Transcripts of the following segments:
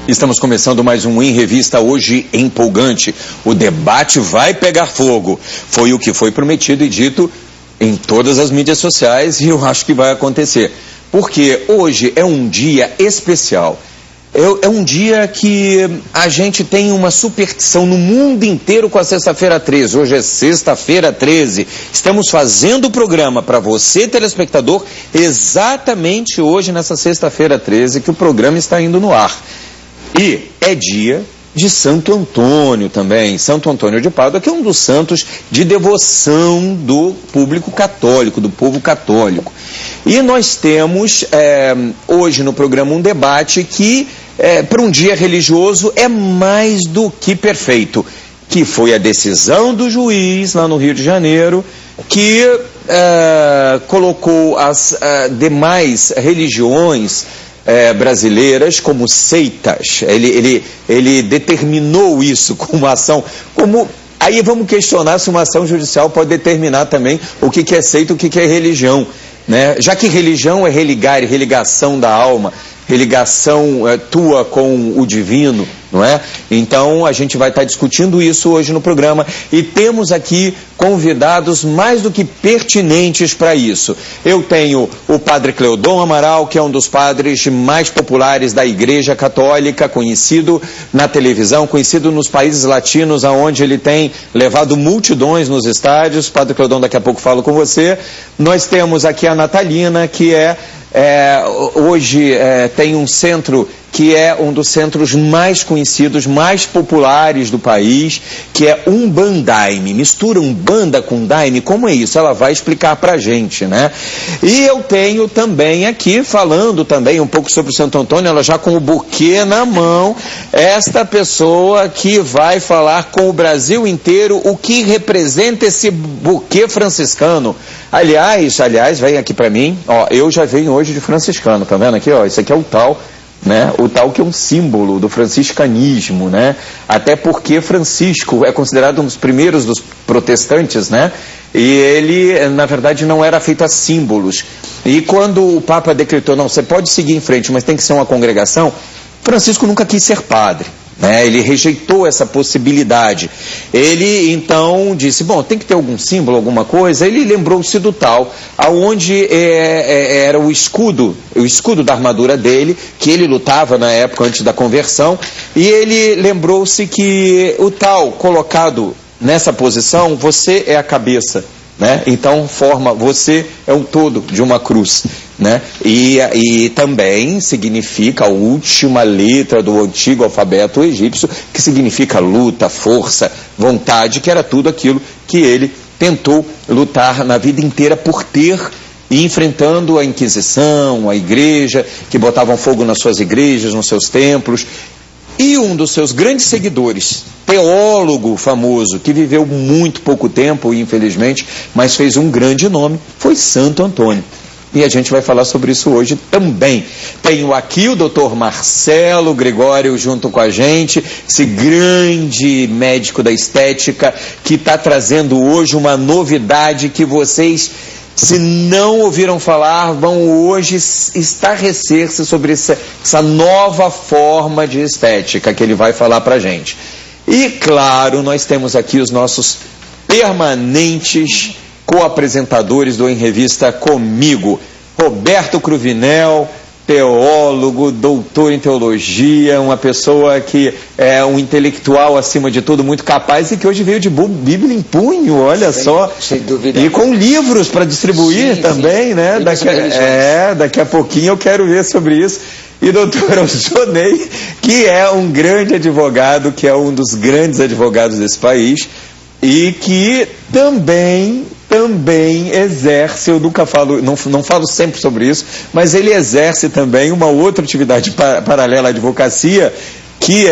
Estamos começando mais um Em Revista, hoje empolgante. O debate vai pegar fogo. Foi o que foi prometido e dito em todas as mídias sociais e eu acho que vai acontecer. Porque hoje é um dia especial. É um dia que a gente tem uma superstição no mundo inteiro com a sexta-feira 13. Hoje é sexta-feira 13. Estamos fazendo o programa para você, telespectador, exatamente hoje, nessa sexta-feira 13, que o programa está indo no ar. E é dia de Santo Antônio também, Santo Antônio de Pádua, que é um dos santos de devoção do público católico, do povo católico. E nós temos hoje no programa um debate que, para um dia religioso, é mais do que perfeito, que foi a decisão do juiz lá no Rio de Janeiro, que colocou as demais religiões brasileiras como seitas. Ele determinou isso com uma ação, aí vamos questionar se uma ação judicial pode determinar também o que é seita e o que é religião, né? Já que religião é religar, religação da alma, religação tua com o divino, não é? Então a gente vai estar discutindo isso hoje no programa e temos aqui convidados mais do que pertinentes para isso. Eu tenho o padre Cleodon Amaral, que é um dos padres mais populares da Igreja Católica, conhecido na televisão, conhecido nos países latinos, onde ele tem levado multidões nos estádios. Padre Cleodon, daqui a pouco falo com você. Nós temos aqui a Natalina, que hoje tem um centro que é um dos centros mais conhecidos, mais populares do país, que é Umbandaime. Mistura Umbanda com Daime, como é isso? Ela vai explicar pra gente, né? E eu tenho também aqui, falando também um pouco sobre o Santo Antônio, ela já com o buquê na mão, esta pessoa que vai falar com o Brasil inteiro o que representa esse buquê franciscano. Aliás, vem aqui pra mim, ó, eu já venho hoje de franciscano, tá vendo aqui, ó, esse aqui é o tal, né? O tal que é um símbolo do franciscanismo, né? Até porque Francisco é considerado um dos primeiros dos protestantes, né? E ele, na verdade, não era feito a símbolos. E quando o Papa decretou, não, você pode seguir em frente, mas tem que ser uma congregação, Francisco nunca quis ser padre, né? Ele rejeitou essa possibilidade. Ele então disse, bom, tem que ter algum símbolo, alguma coisa. Ele lembrou-se do tal, aonde era o escudo da armadura dele, que ele lutava na época antes da conversão, e ele lembrou-se que o tal colocado nessa posição, você é a cabeça, né? Então você é um todo de uma cruz, né? E também significa a última letra do antigo alfabeto egípcio, que significa luta, força, vontade, que era tudo aquilo que ele tentou lutar na vida inteira por ter, e enfrentando a Inquisição, a igreja, que botavam fogo nas suas igrejas, nos seus templos. E um dos seus grandes seguidores, teólogo famoso, que viveu muito pouco tempo, infelizmente, mas fez um grande nome, foi Santo Antônio. E a gente vai falar sobre isso hoje também. Tenho aqui o Dr. Marcelo Gregório junto com a gente, esse grande médico da estética, que está trazendo hoje uma novidade que vocês, se não ouviram falar, vão hoje estarrecer-se sobre essa nova forma de estética que ele vai falar pra gente. E claro, nós temos aqui os nossos permanentes co-apresentadores do Em Revista comigo. Roberto Cruvinel, teólogo, doutor em teologia, uma pessoa que é um intelectual acima de tudo, muito capaz, e que hoje veio de Bíblia em punho, olha só. Sem dúvida. E com livros para distribuir também, né? Daqui a pouquinho eu quero ver sobre isso. E doutor Alcionei, que é um grande advogado, que é um dos grandes advogados desse país, e que também exerce, eu nunca falo, não falo sempre sobre isso, mas ele exerce também uma outra atividade paralela à advocacia, que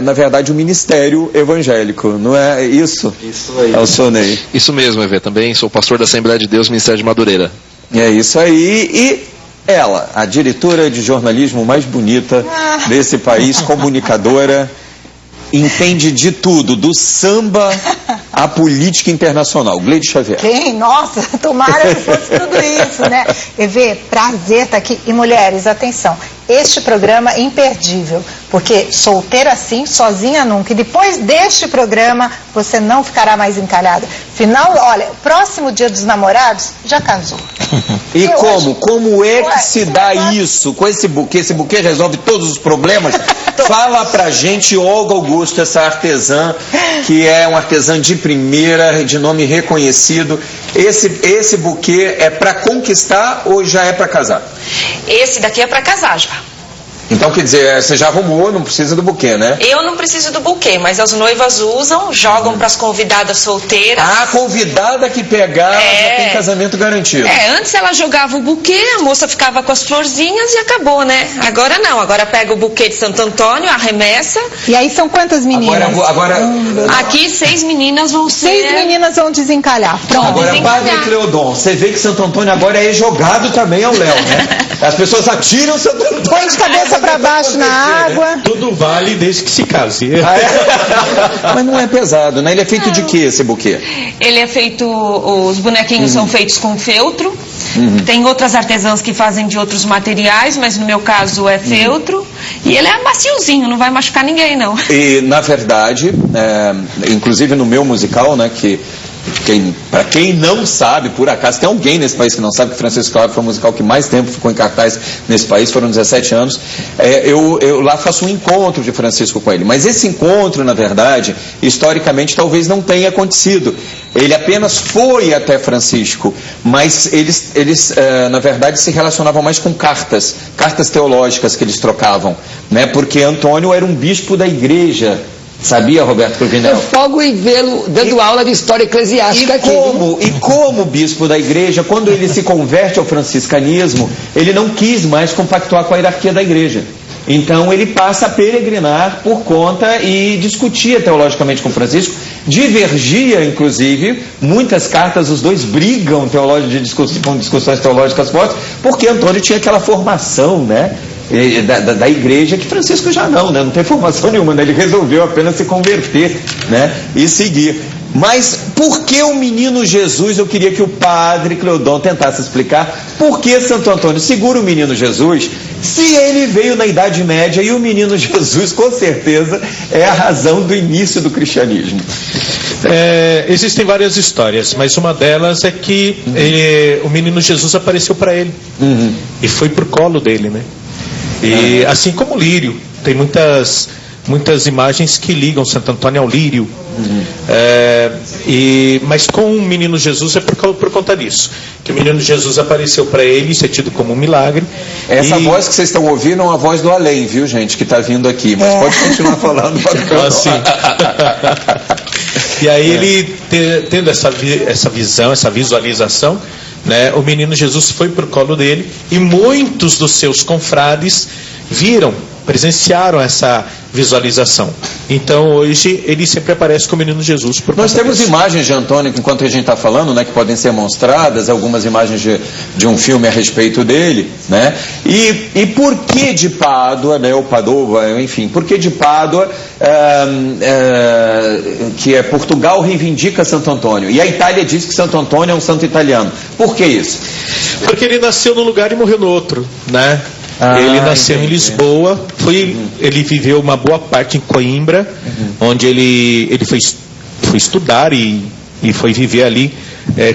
na verdade, o ministério evangélico, não é isso? Isso aí. Alcionei. Isso mesmo, Evê, também sou pastor da Assembleia de Deus, Ministério de Madureira. É isso aí, e ela, a diretora de jornalismo mais bonita desse país, comunicadora, entende de tudo, do samba à política internacional. Gleide Xavier. Quem? Nossa, tomara que fosse tudo isso, né? Evê, prazer estar aqui. E mulheres, atenção, este programa imperdível, porque solteira sim, sozinha nunca. E depois deste programa, você não ficará mais encalhada. Final, olha, próximo Dia dos Namorados, já casou. E como é que se dá isso com esse buquê? Esse buquê resolve todos os problemas? Fala pra gente, Olga Augusto, essa artesã, que é uma artesã de primeira, de nome reconhecido. Esse buquê é pra conquistar ou já é pra casar? Esse daqui é pra casar já. Então, quer dizer, você já arrumou, não precisa do buquê, né? Eu não preciso do buquê, mas as noivas usam, jogam para as convidadas solteiras. A convidada que pegar já tem casamento garantido. Antes ela jogava o buquê, a moça ficava com as florzinhas e acabou, né? Agora não, agora pega o buquê de Santo Antônio, arremessa. E aí são quantas meninas? Aqui 6 meninas vão ser... 6 meninas vão desencalhar. Pronto. Agora, Padre Cleodon, você vê que Santo Antônio agora é jogado também ao léu, né? As pessoas atiram Santo Antônio. Põe de cabeça para baixo na água. Né? Tudo vale desde que se case. Mas não é pesado, né? Ele é feito de quê, esse buquê? Ele é feito, os bonequinhos são feitos com feltro. Tem outras artesãs que fazem de outros materiais, mas no meu caso é feltro. E ele é maciozinho, não vai machucar ninguém, não. E, na verdade, inclusive no meu musical, né, que para quem não sabe, por acaso, tem alguém nesse país que não sabe que Francisco Cláudio foi o musical que mais tempo ficou em cartaz nesse país, foram 17 anos, eu lá faço um encontro de Francisco com ele, mas esse encontro, na verdade, historicamente talvez não tenha acontecido, ele apenas foi até Francisco, mas eles na verdade se relacionavam mais com cartas teológicas que eles trocavam, né, porque Antônio era um bispo da igreja. Sabia, Roberto Cruvinel? Eu folgo em vê-lo dando aula de história eclesiástica aqui. E como bispo da igreja, quando ele se converte ao franciscanismo, ele não quis mais compactuar com a hierarquia da igreja. Então ele passa a peregrinar por conta e discutia teologicamente com Francisco, divergia, inclusive, muitas cartas, os dois brigam com discussões teológicas fortes, porque Antônio tinha aquela formação, né? Da igreja, que Francisco já não tem formação nenhuma, né? Ele resolveu apenas se converter, né? E seguir. Mas por que o menino Jesus? Eu queria que o padre Cleodon tentasse explicar por que Santo Antônio segura o menino Jesus, se ele veio na Idade Média e o menino Jesus, com certeza, é a razão do início do cristianismo. Existem várias histórias, mas uma delas é que o menino Jesus apareceu para ele e foi pro colo dele, né? E assim como o lírio, tem muitas imagens que ligam Santo Antônio ao lírio, mas com o menino Jesus é por conta disso, que o menino Jesus apareceu para ele, isso é tido como um milagre. Essa voz que vocês estão ouvindo é uma voz do além, viu, gente, que está vindo aqui, mas pode continuar falando. Assim. E aí ele tendo essa visão, essa visualização, né, o menino Jesus foi para o colo dele e muitos dos seus confrades presenciaram essa visualização. Então hoje ele sempre aparece com o menino Jesus. Nós temos imagens de Antônio, enquanto a gente está falando, né, que podem ser mostradas, algumas imagens de um filme a respeito dele, né? E por que de Pádua, né, ou Padova, enfim, por que de Pádua, que é Portugal, reivindica Santo Antônio? E a Itália diz que Santo Antônio é um santo italiano. Por que isso? Porque ele nasceu num lugar e morreu no outro, né? Ele nasceu em Lisboa, ele viveu uma boa parte em Coimbra, onde ele foi estudar e foi viver ali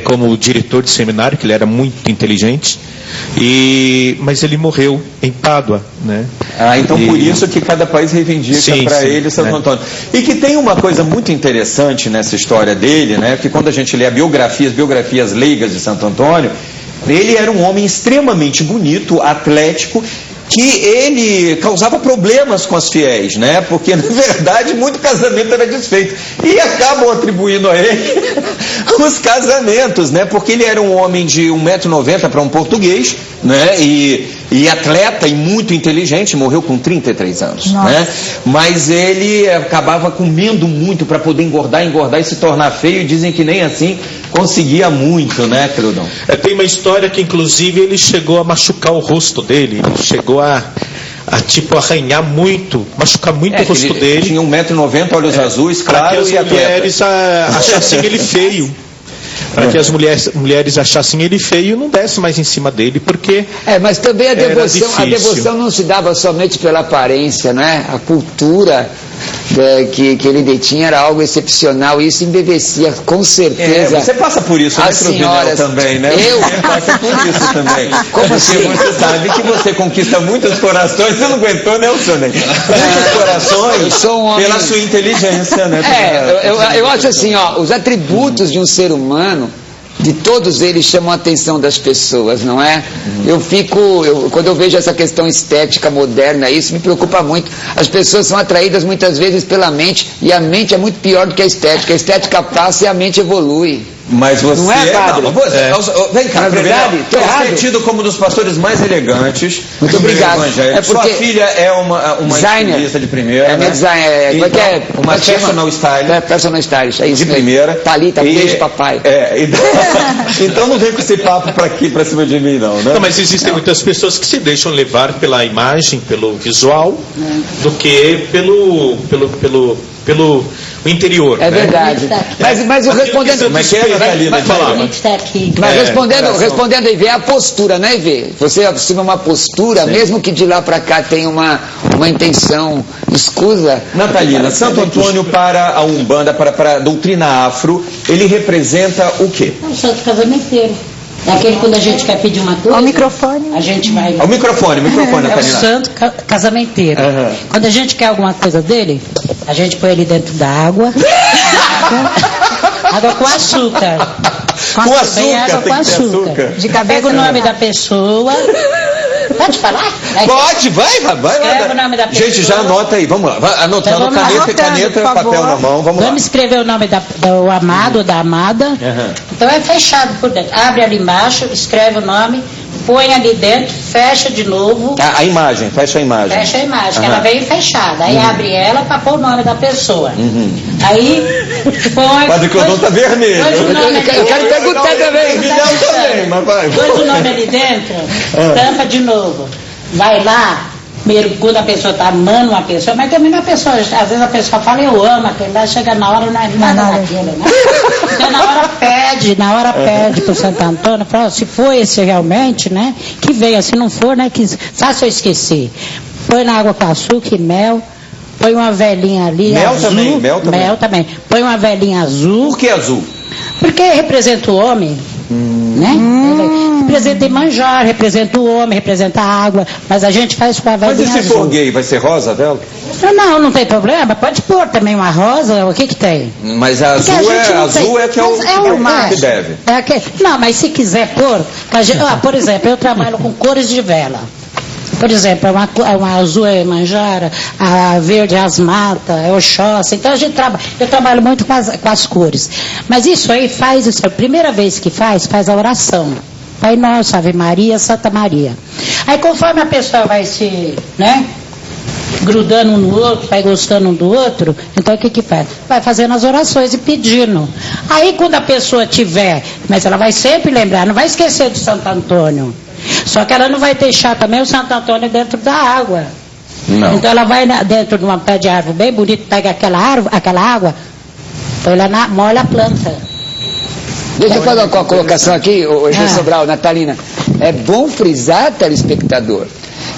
como diretor de seminário, que ele era muito inteligente, mas ele morreu em Pádua, né? Então por isso que cada país reivindica para ele Santo Antônio. E que tem uma coisa muito interessante nessa história dele, né? Que quando a gente lê biografias leigas de Santo Antônio, ele era um homem extremamente bonito, atlético, que ele causava problemas com as fiéis, né? Porque, na verdade, muito casamento era desfeito. E acabam atribuindo a ele os casamentos, né? Porque ele era um homem de 1,90 m para um português, né? E atleta e muito inteligente, morreu com 33 anos, né? Mas ele acabava comendo muito para poder engordar e se tornar feio, e dizem que nem assim conseguia muito, né, Cleodon? Tem uma história que inclusive ele chegou a machucar o rosto dele, ele chegou a arranhar muito, machucar muito o rosto dele. Tinha 1,90 m, olhos azuis, claro, e as mulheres achassem ele feio. para que as mulheres achassem ele feio e não dessem mais em cima dele, porque mas também a devoção não se dava somente pela aparência, né? A cultura que ele detinha era algo excepcional, e isso embevecia com certeza. Você passa por isso, né, Cruvinel, também, né? Você passa por isso também. Como assim? Você sabe que você conquista muitos corações, você não aguentou, né, Alcione? Muitos corações pela sua inteligência, né? Eu acho assim, os atributos de um ser humano, de todos eles, chamam a atenção das pessoas, não é? Quando eu vejo essa questão estética moderna, isso me preocupa muito. As pessoas são atraídas muitas vezes pela mente, e a mente é muito pior do que a estética. A estética passa e a mente evolui. Mas você não é, padre? Vem cá, na verdade, você é tido como um dos pastores mais elegantes. Muito obrigado. Sua filha é uma estilista de primeira. É minha designer. Uma personal stylist. Personal stylist, é isso. De primeira. Thalita, beijo, papai. Então não vem com esse papo pra cima de mim, não, né? Não, mas existem muitas pessoas que se deixam levar pela imagem, pelo visual, do que pelo interior. É verdade. Mas respondendo. Mas respondendo, Ivê, é a postura, né, Ivê? Você assume uma postura, mesmo que de lá para cá tenha uma intenção escusa. Natalina, Santo Antônio para a Umbanda, para a doutrina afro, ele representa o quê? É o santo casamenteiro. É aquele quando a gente quer pedir uma coisa. Ao microfone. A gente vai. Ao microfone, Natalina. É o santo casamenteiro. Quando a gente quer alguma coisa dele, a gente põe ele dentro da água. Água com açúcar. Com açúcar, água com açúcar. De cabeça. Pega o nome da pessoa. Pode falar? Pode, vai. Escreve o nome da pessoa. Gente, já anota aí, vamos lá. Vai anotando, caneta, papel na mão, Vamos escrever o nome do amado ou da amada. Então é fechado por dentro. Abre ali embaixo, escreve o nome, põe ali dentro, fecha de novo. A imagem, fecha a imagem. Fecha a imagem, que ela vem fechada. Aí abre ela para pôr o nome da pessoa. Aí põe. Padre Clodon tá vermelho. Eu quero perguntar também. Põe o nome ali dentro, tampa de novo. Vai lá. Quando a pessoa está amando uma pessoa, mas também a pessoa, às vezes a pessoa fala, eu amo aquele lá, chega na hora, não é nada daquilo, né? Então na hora pede pro Santo Antônio, fala, se for esse realmente, né, que venha, se não for, né, que faça eu esquecer. Põe na água com açúcar e mel, põe uma velinha ali, mel azul. Mel também. Põe uma velinha azul. Por que azul? Porque representa o homem. Né? Representa manjar, representa o homem, representa a água, mas a gente faz com a velinha azul. Mas e se for gay, vai ser rosa a vela? Não tem problema, pode pôr também uma rosa, o que tem? Mas a azul é que é o que deve. Não, mas se quiser pôr, por exemplo, eu trabalho com cores de vela. Por exemplo, uma azul é manjara, a verde é asmata, é oxóssi. Então eu trabalho muito com as cores. Mas isso aí a primeira vez que faz a oração. Pai Nosso, Ave Maria, Santa Maria. Aí conforme a pessoa vai se, né, grudando um no outro, vai gostando um do outro, então o que faz? Vai fazendo as orações e pedindo. Aí quando a pessoa tiver, mas ela vai sempre lembrar, não vai esquecer de Santo Antônio. Só que ela não vai deixar também o Santo Antônio dentro da água. Não. Então ela vai dentro de uma pé de árvore bem bonito, pega aquela água, põe lá molha a planta. Deixa eu fazer uma colocação aqui, Sobral, Natalina. É bom frisar, telespectador,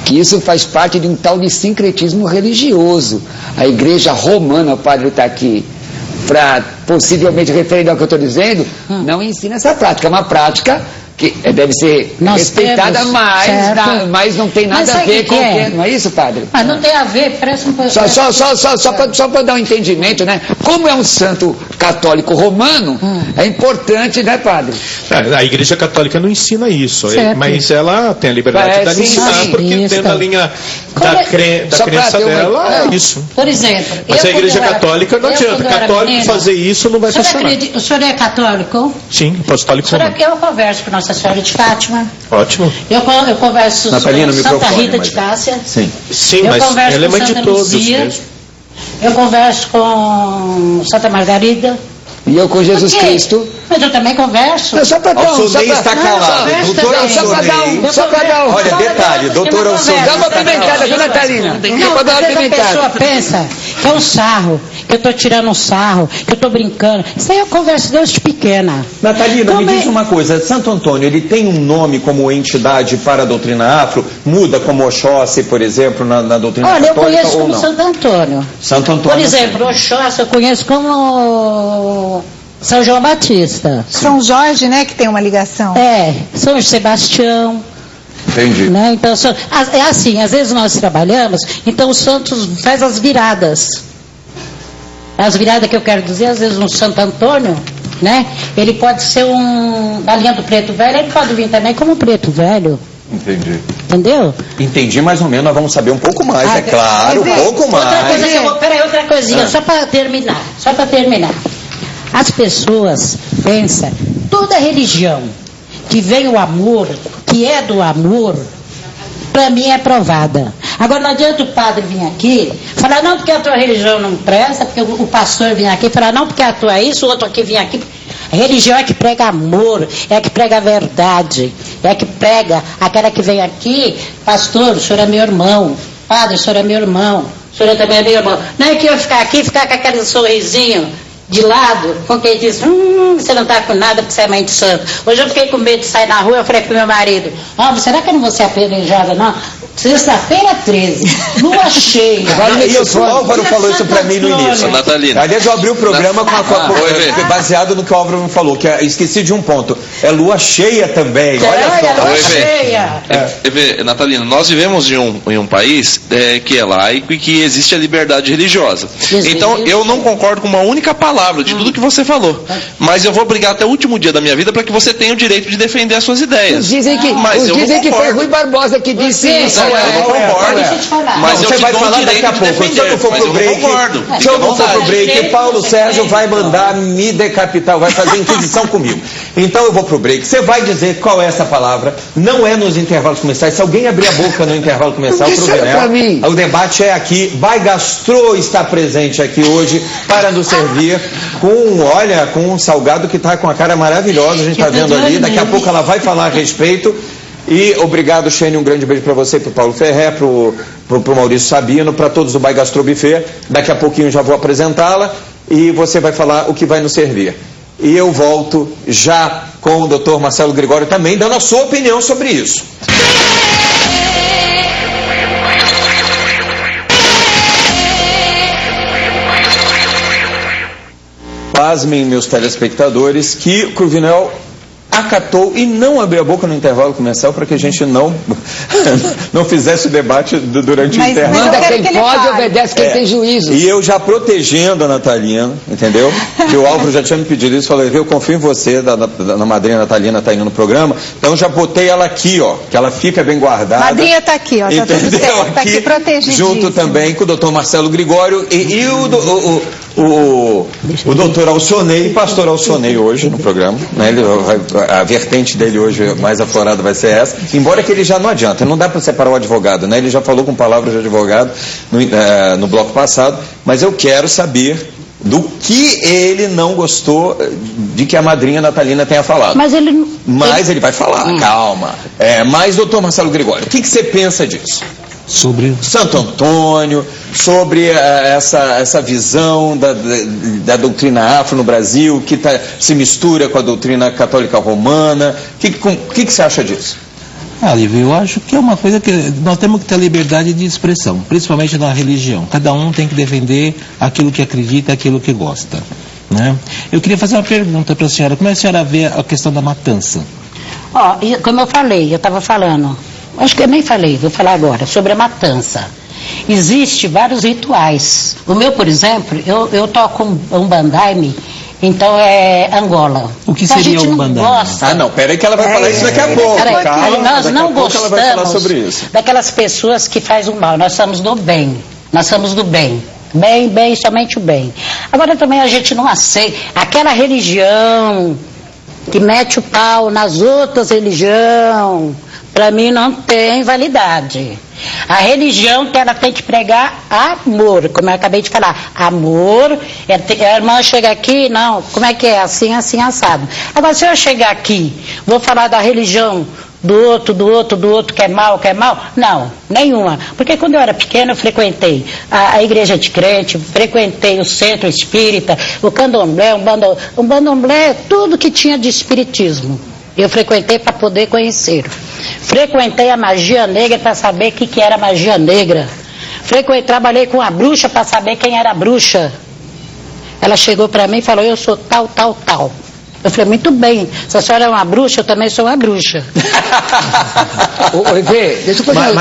que isso faz parte de um tal de sincretismo religioso. A igreja romana, o padre está aqui, para possivelmente referir ao que eu estou dizendo, não ensina essa prática. É uma prática que deve ser respeitada, mas não tem nada a ver com o que, não é isso, padre? Mas não tem a ver, parece um pouco. Só para dar um entendimento, né? Como é um santo católico romano, é importante, né, padre? A Igreja Católica não ensina isso, mas ela tem a liberdade de ensinar, porque dentro da linha da crença dela é isso. Por exemplo, mas a Igreja Católica não adianta. Católico fazer isso não vai funcionar. O senhor é católico? Sim, apostólico romano. Eu converso com Nossa Senhora de Fátima. Ótimo. Eu converso com Santa Rita de Cássia. Sim, mas ela é mãe de todos mesmo. Eu converso com Santa Margarida. E eu com Jesus Cristo. Mas eu também converso. Só para dar um. Está calado. Só para dar um. Olha, detalhe, doutor Alcione. Dá uma pimentada, viu, Natalina? Não, a pessoa pensa que é um sarro, que eu estou tirando um sarro, que eu estou brincando. Isso aí é conversa desde pequena. Natalina, me diz uma coisa, Santo Antônio, ele tem um nome como entidade para a doutrina afro? Muda como Oxóssi, por exemplo, na doutrina católica? Olha, eu conheço como não? Santo Antônio. Santo Antônio. Por exemplo, Oxóssi eu conheço como São João Batista. São Jorge, né, que tem uma ligação. São Sebastião. Entendi. Né? Então, é assim, às vezes nós trabalhamos, então os santos faz as viradas. As viradas que eu quero dizer, às vezes um Santo Antônio, né? Ele pode ser da linha do preto velho, ele pode vir também como preto velho. Entendi. Entendeu? Entendi mais ou menos, nós vamos saber um pouco mais, é claro, um pouco mais. Outra coisa que eu vou, peraí, outra coisinha, só para terminar. As pessoas pensam, toda religião que vem o amor, que é do amor, para mim é provada. Agora não adianta o padre vir aqui, falar não porque a tua religião não presta, porque o pastor vir aqui, falar não porque a tua é isso, o outro aqui vir aqui. A religião é que prega amor, é que prega a verdade, é que prega aquela que vem aqui, pastor, o senhor é meu irmão, padre, o senhor é meu irmão, o senhor também é meu irmão. Não é que eu ficar aqui, ficar com aquele sorrisinho de lado, com quem diz, você não está com nada porque você é mãe de santo. Hoje eu fiquei com medo de sair na rua, eu falei pro meu marido, será que eu não vou ser apedrejada, não? Sexta-feira 13, lua cheia. Isso, o Álvaro falou isso pra mim no início. Natalina. Aliás, eu abri o programa baseado no que o Álvaro me falou, que esqueci de um ponto. É lua cheia também, olha só. Lua cheia. Natalina, nós vivemos em um país que é laico e que existe a liberdade religiosa. Então, eu não concordo com uma única palavra de tudo que você falou. Mas eu vou brigar até o último dia da minha vida para que você tenha o direito de defender as suas ideias. Dizem que foi Rui Barbosa que disse isso. Eu não concordo. Mas você vai falar daqui a pouco. Se eu for pro break, se eu não for pro break, Paulo Sérgio vai mandar me decapitar, vai fazer inquisição comigo. Então eu vou pro break. Você vai dizer qual é essa palavra. Não é nos intervalos comerciais. Se alguém abrir a boca no intervalo comercial, o debate é aqui. Baigastro está presente aqui hoje para nos servir com um salgado que está com a cara maravilhosa. A gente está vendo ali. Daqui a pouco ela vai falar a respeito. E obrigado, Xênia, um grande beijo para você, para o Paulo Ferré, para o Maurício Sabino, para todos do Baigastro Buffet. Daqui a pouquinho já vou apresentá-la e você vai falar o que vai nos servir. E eu volto já com o Dr. Marcelo Gregório também, dando a sua opinião sobre isso. Pasmem, meus telespectadores, que Cruvinel acatou e não abriu a boca no intervalo comercial para que a gente não fizesse o debate durante o intervalo. Manda quem pode, obedece quem tem juízo. E eu já protegendo a Natalina, entendeu? Que o Álvaro já tinha me pedido isso, falei, eu confio em você, da madrinha Natalina está indo no programa, então já botei ela aqui, ó, que ela fica bem guardada. Madrinha está aqui, ó, tá tudo certo, está aqui protegidíssima. Junto também com o doutor Marcelo Gregório e o doutor Alcionei, pastor Alcionei hoje no programa, né? A vertente dele hoje mais aflorada vai ser essa, embora que ele já não adianta, não dá para separar o advogado, né? Ele já falou com palavras de advogado no bloco passado, mas eu quero saber do que ele não gostou de que a madrinha Natalina tenha falado. Mas ele vai falar, calma. Mas, doutor Marcelo Gregório, o que você pensa disso? Sobre Santo Antônio, sobre essa visão da doutrina afro no Brasil, que se mistura com a doutrina católica romana. O que você acha disso? Lívia, eu acho que é uma coisa que nós temos que ter liberdade de expressão, principalmente na religião. Cada um tem que defender aquilo que acredita, aquilo que gosta, né? Eu queria fazer uma pergunta para a senhora. Como é que a senhora vê a questão da matança? Como eu falei, eu estava falando, acho que eu nem falei, vou falar agora, sobre a matança. Existem vários rituais. O meu, por exemplo, eu toco um bandaime, então é Angola. O que seria um bandaime? Não, peraí que ela vai falar isso daqui a pouco. Nós não gostamos daquelas pessoas que fazem o mal. Nós somos do bem. Nós somos do bem. Bem, somente o bem. Agora também a gente não aceita aquela religião que mete o pau nas outras religiões. Para mim não tem validade. A religião que ela tem que pregar amor, como eu acabei de falar, amor. A irmã chega aqui, não, como é que é? Assim, assado. Agora, se eu chegar aqui, vou falar da religião do outro, que é mal. Não, nenhuma. Porque quando eu era pequena eu frequentei a igreja de crente, frequentei o centro espírita, o candomblé, o bandomblé, tudo que tinha de espiritismo. Eu frequentei para poder conhecer. Frequentei a magia negra para saber o que era magia negra. Trabalhei com a bruxa para saber quem era a bruxa. Ela chegou para mim e falou, eu sou tal. Eu falei, muito bem, se a senhora é uma bruxa, eu também sou uma bruxa. Oi, Vê, deixa eu fazer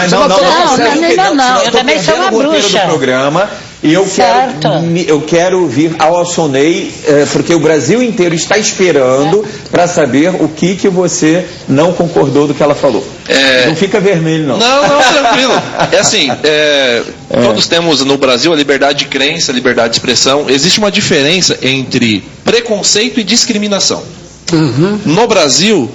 Não, eu também sou uma bruxa. Do programa, e eu quero vir ao Alcionei, porque o Brasil inteiro está esperando para saber o que você não concordou do que ela falou. Não fica vermelho, não. Não, tranquilo. É assim, todos temos no Brasil a liberdade de crença, a liberdade de expressão. Existe uma diferença entre preconceito e discriminação. No Brasil,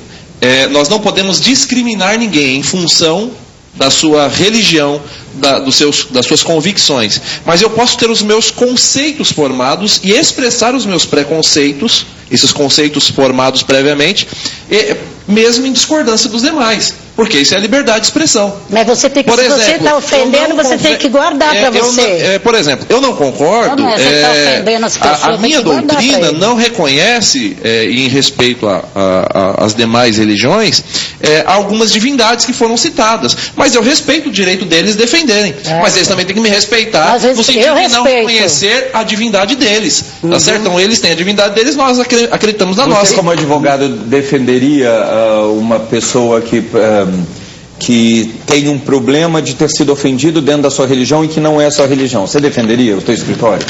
nós não podemos discriminar ninguém em função da sua religião, das suas convicções. Mas eu posso ter os meus conceitos formados e expressar os meus preconceitos, esses conceitos formados previamente, mesmo em discordância dos demais. Porque isso é a liberdade de expressão. Mas você tem que, se você está ofendendo, você tem que guardar para você. Por exemplo, eu não concordo. A minha doutrina não reconhece, em respeito às demais religiões, algumas divindades que foram citadas. Mas eu respeito o direito deles defenderem. Mas eles também têm que me respeitar, no sentido de não reconhecer a divindade deles. Tá certo? Então eles têm a divindade deles, nós acreditamos na nossa. Você, como advogado, defenderia uma pessoa que tem um problema de ter sido ofendido dentro da sua religião e que não é a sua religião? Você defenderia o teu escritório?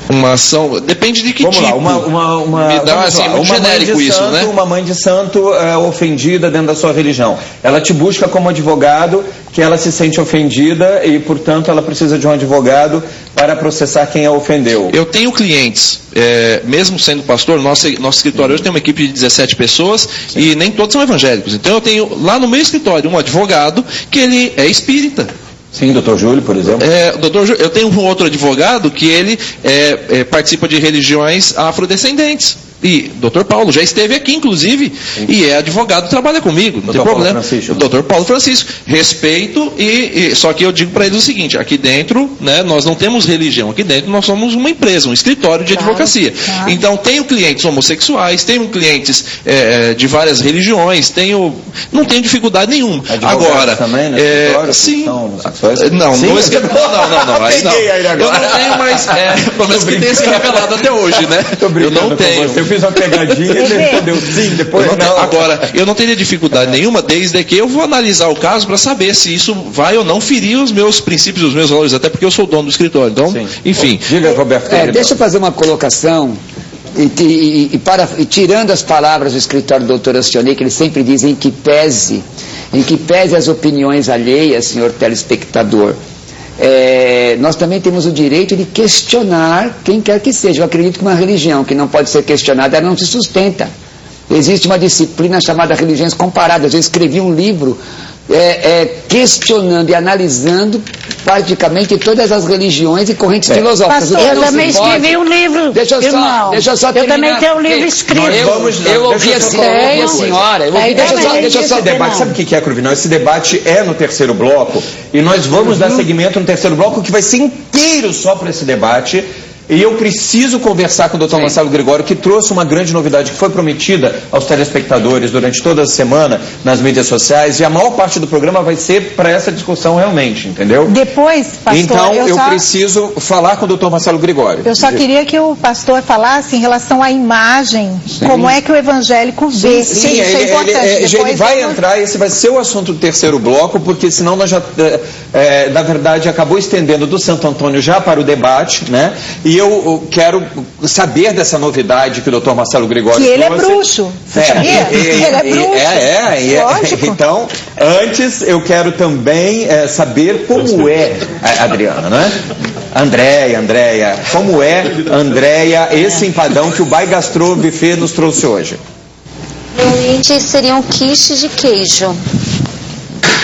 Uma ação, depende de que vamos tipo. Me dá assim, muito genérico isso, né? Uma mãe de santo ofendida dentro da sua religião. Ela te busca como advogado, que ela se sente ofendida e, portanto, ela precisa de um advogado para processar quem a ofendeu. Eu tenho clientes, mesmo sendo pastor, nosso escritório hoje tem uma equipe de 17 pessoas. Sim. E nem todos são evangélicos. Então eu tenho lá no meu escritório um advogado que ele é espírita. Sim, doutor Júlio, por exemplo. Eu tenho um outro advogado que ele participa de religiões afrodescendentes. E Dr. Paulo já esteve aqui, inclusive, e é advogado, trabalha comigo, não tem problema. Dr. Paulo Francisco. Respeito, só que eu digo para eles o seguinte, aqui dentro, né, nós não temos religião, aqui dentro nós somos uma empresa, um escritório de advocacia. Claro. Então, tenho clientes homossexuais, tenho clientes de várias religiões, não tenho dificuldade nenhuma. Agora, também, né? Sim. Não, no escritório, não. Aí não. Eu não tenho mais, pelo menos que tenha se revelado até hoje, né? Eu não tenho. Eu fiz uma pegadinha e ele respondeu sim, depois não. Agora, eu não teria dificuldade nenhuma, desde que eu vou analisar o caso para saber se isso vai ou não ferir os meus princípios, os meus valores, até porque eu sou o dono do escritório. Então, sim. Enfim. Diga, Roberto. Deixa eu fazer uma colocação, e tirando as palavras do escritório do doutor Alcionei, que ele sempre diz em que pese as opiniões alheias, senhor telespectador. Nós também temos o direito de questionar quem quer que seja. Eu acredito que uma religião que não pode ser questionada, ela não se sustenta. Existe uma disciplina chamada Religiões Comparadas. Eu escrevi um livro questionando e analisando praticamente todas as religiões e correntes filosóficas. Pastor, eu também escrevi um livro. Deixa eu só terminar. Eu também tenho um livro escrito. Eu ouvi a senhora. Deixa eu só debate. Sabe o que é, Cruvinal? Esse debate é no terceiro bloco e nós vamos dar seguimento no terceiro bloco, que vai ser inteiro só para esse debate. E eu preciso conversar com o Dr. Marcelo Gregório, que trouxe uma grande novidade que foi prometida aos telespectadores durante toda a semana nas mídias sociais, e a maior parte do programa vai ser para essa discussão realmente, entendeu? Depois, pastor, então eu preciso falar com o Dr. Marcelo Gregório. Eu só queria que o pastor falasse em relação à imagem, como é que o evangélico vê. Sim, isso é importante. Ele vai entrar, esse vai ser o assunto do terceiro bloco, porque senão nós já, na verdade, acabou estendendo do Santo Antônio já para o debate, né? E eu quero saber dessa novidade que o Dr. Marcelo Gregório trouxe. Que ele é bruxo. Ele é bruxo. Lógico. Então, antes eu quero também saber como é, Adriana, né? Andréia, como é, Andréia, esse empadão que o Bai Gastro Buffet nos trouxe hoje? Realmente seria um quiche de queijo.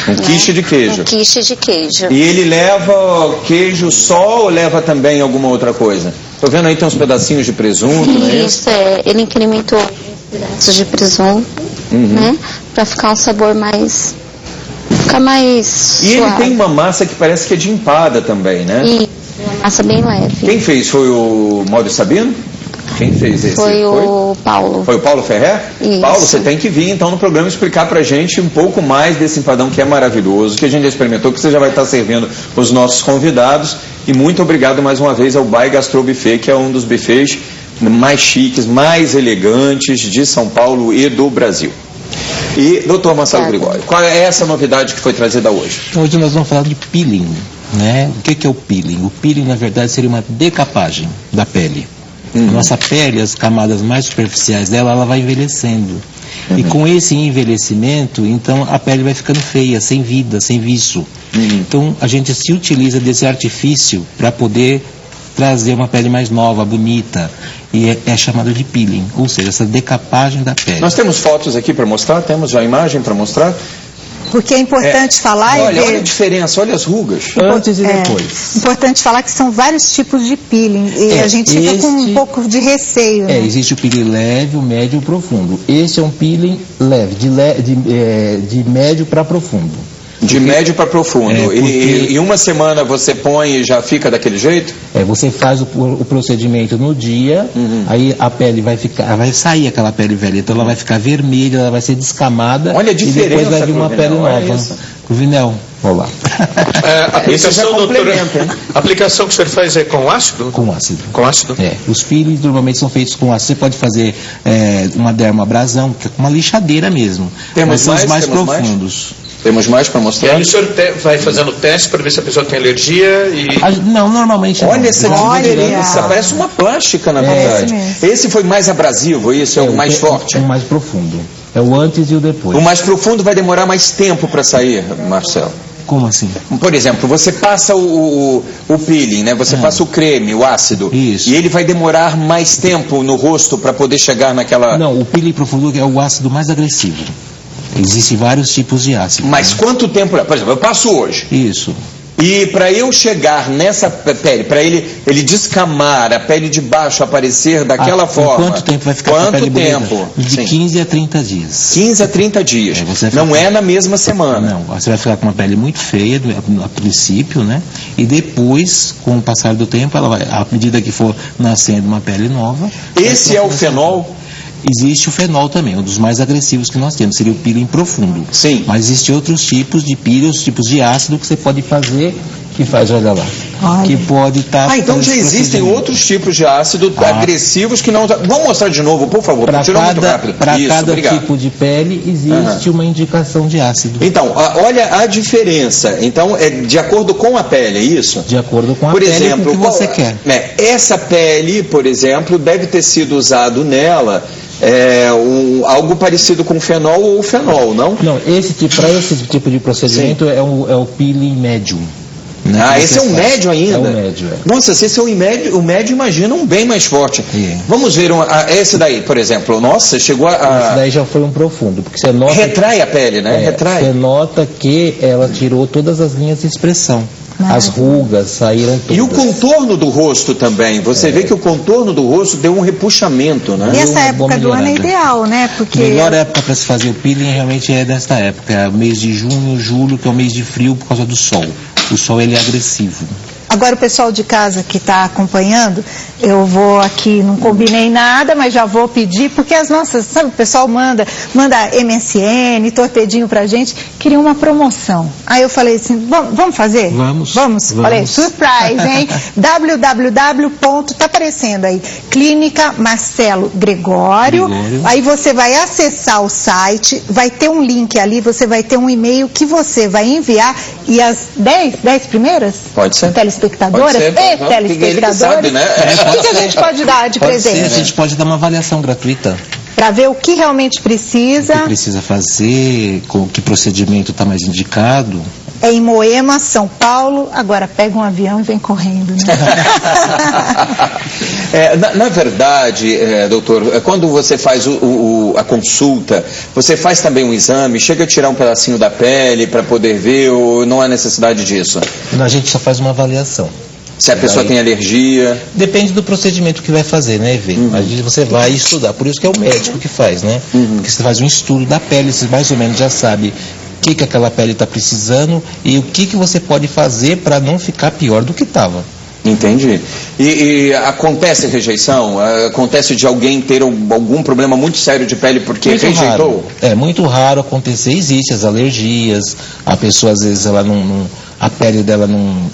Um quiche de queijo. Um quiche de queijo. E ele leva queijo só ou leva também alguma outra coisa? Tô vendo aí tem uns pedacinhos de presunto, não é isso? Isso, ele incrementou pedaços de presunto. né? Pra ficar um sabor mais... Ficar mais E suave. ele tem uma massa que parece que é de empada também, né? E uma massa bem leve. Quem fez? Foi o Mauro Sabino? Quem fez esse? Foi o Paulo. Foi o Paulo Ferrer? Isso. Paulo, você tem que vir então no programa explicar pra gente um pouco mais desse empadão que é maravilhoso, que a gente já experimentou, que você já vai estar servindo os nossos convidados. E muito obrigado mais uma vez ao Bai Gastro Buffet, que é um dos buffets mais chiques, mais elegantes de São Paulo e do Brasil. E, doutor Marcelo Gregório, qual é essa novidade que foi trazida hoje? Hoje nós vamos falar de peeling, né? O que é o peeling? O peeling, na verdade, seria uma decapagem da pele. A nossa pele, as camadas mais superficiais dela, ela vai envelhecendo. E com esse envelhecimento, então, a pele vai ficando feia, sem vida, sem viço. Então, a gente se utiliza desse artifício para poder trazer uma pele mais nova, bonita. E é chamado de peeling, ou seja, essa decapagem da pele. Nós temos fotos aqui para mostrar, temos já a imagem para mostrar. Porque é importante falar olha a diferença, olha as rugas. Antes e depois. Importante falar que são vários tipos de peeling. E a gente fica com um pouco de receio. Né? Existe o peeling leve, o médio e o profundo. Esse é um peeling leve, de médio para profundo. De médio para profundo. E uma semana você põe e já fica daquele jeito? Você faz o procedimento no dia, aí a pele vai sair aquela pele velha, então ela vai ficar vermelha, ela vai ser descamada. Olha a diferença, e depois vai vir uma pele nova. Cruvinel, vamos lá. Aplicação, doutor, a aplicação que o senhor faz é com ácido? Com ácido. Com ácido? Os peelings normalmente são feitos com ácido. Você pode fazer uma dermoabrasão, que é uma lixadeira mesmo. Temos são os mais profundos. Temos mais para mostrar? E aí o senhor vai fazendo teste para ver se a pessoa tem alergia e... Não, normalmente olha essa diferença, parece uma plástica na verdade. Esse foi mais abrasivo, esse é o mais forte? É o mais profundo. É o antes e o depois. O mais profundo vai demorar mais tempo para sair, Marcelo? Como assim? Por exemplo, você passa o peeling, né? Você passa o creme, o ácido. Isso. E ele vai demorar mais tempo no rosto para poder chegar naquela... Não, o peeling profundo é o ácido mais agressivo. Existem vários tipos de ácido. Mas quanto tempo... Por exemplo, eu passo hoje. Isso. E para eu chegar nessa pele, para ele descamar, a pele de baixo aparecer daquela forma... Quanto tempo vai ficar a pele bonita? De 15 a 30 dias. 15 a 30 dias. Não é na mesma semana. Não, você vai ficar com uma pele muito feia a princípio, né? E depois, com o passar do tempo, ela vai, à medida que for nascendo uma pele nova... Esse é o fenol? Existe o fenol também, um dos mais agressivos que nós temos, seria o peeling profundo. Sim. Mas existem outros tipos de peeling, outros tipos de ácido que você pode fazer, que faz, olha lá. Que pode estar... então já existem outros tipos de ácido agressivos que não... Vamos mostrar de novo, por favor, para cada obrigado. tipo de pele existe uma indicação de ácido. Então, olha a diferença. Então, é de acordo com a pele, é isso? De acordo com a pele, com o que você quer. Essa pele, por exemplo, deve ter sido usado nela... algo parecido com fenol ou fenol, não? Não, para esse tipo de procedimento é o peeling médio. Esse é um médio ainda? É um médio, Nossa, se esse é o médio, imagina um bem mais forte. Vamos ver esse daí, por exemplo. Nossa, chegou a... Esse daí já foi um profundo, porque você nota... Retrai a pele, né? Retrai. Você nota que ela tirou todas as linhas de expressão. As rugas saíram todas. E o contorno do rosto também. Você vê que o contorno do rosto deu um repuxamento, né? E essa época do ano é ideal, né? Porque... A melhor época para se fazer o peeling realmente é desta época. É o mês de junho, julho, que é o mês de frio por causa do sol. O sol, ele é agressivo. Agora o pessoal de casa que está acompanhando, eu vou aqui, não combinei nada, mas já vou pedir, porque as nossas, sabe, o pessoal manda MSN, torpedinho pra gente, queria uma promoção. Aí eu falei assim, vamos fazer? Vamos. Falei, surprise, hein? Tá aparecendo aí, Clínica Marcelo Gregório. Aí você vai acessar o site, vai ter um link ali, você vai ter um e-mail que você vai enviar e as 10 primeiras? Pode ser. Telespectadoras e telespectadores. Sabe, né? O que a gente pode dar de presente? A gente pode dar uma avaliação gratuita. Para ver o que realmente precisa. O que precisa fazer, com que procedimento está mais indicado. É em Moema, São Paulo. Agora pega um avião e vem correndo, né? Na verdade, doutor, quando você faz a consulta, você faz também um exame, chega a tirar um pedacinho da pele para poder ver, ou não há necessidade disso? A gente só faz uma avaliação. Se a pessoa tem alergia... Depende do procedimento que vai fazer, né, Evê? Às vezes você vai estudar, por isso que é o médico que faz, né? Porque você faz um estudo da pele, você mais ou menos já sabe o que aquela pele está precisando e o que você pode fazer para não ficar pior do que estava. Entendi. E acontece rejeição? Acontece de alguém ter algum problema muito sério de pele porque muito rejeitou? Raro. É muito raro acontecer. Existem as alergias, a pessoa às vezes a pele dela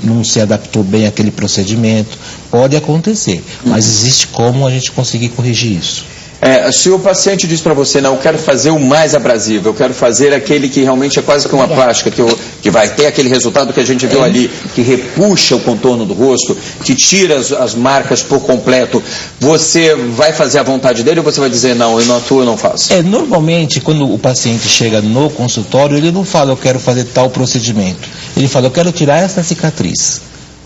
não se adaptou bem àquele procedimento. Pode acontecer, mas existe como a gente conseguir corrigir isso. Se o paciente diz para você, não, eu quero fazer o mais abrasivo, eu quero fazer aquele que realmente é quase que uma plástica, que vai ter aquele resultado que a gente viu ali, que repuxa o contorno do rosto, que tira as marcas por completo, você vai fazer a vontade dele ou você vai dizer, não, eu não atuo, eu não faço? Normalmente, quando o paciente chega no consultório, ele não fala, eu quero fazer tal procedimento. Ele fala, eu quero tirar essa cicatriz.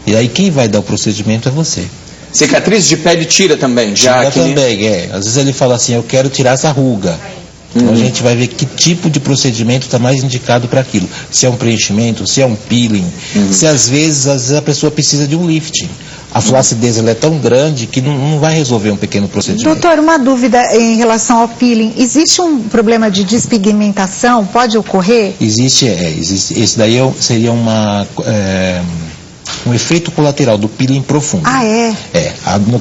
E aí quem vai dar o procedimento é você. Cicatriz de pele tira também? Tira também, Às vezes ele fala assim, eu quero tirar essa ruga. Então a gente vai ver que tipo de procedimento está mais indicado para aquilo. Se é um preenchimento, se é um peeling, se às vezes a pessoa precisa de um lifting. A flacidez ela é tão grande que não vai resolver um pequeno procedimento. Doutor, uma dúvida em relação ao peeling. Existe um problema de despigmentação? Pode ocorrer? Existe. Esse daí seria um efeito colateral do peeling profundo.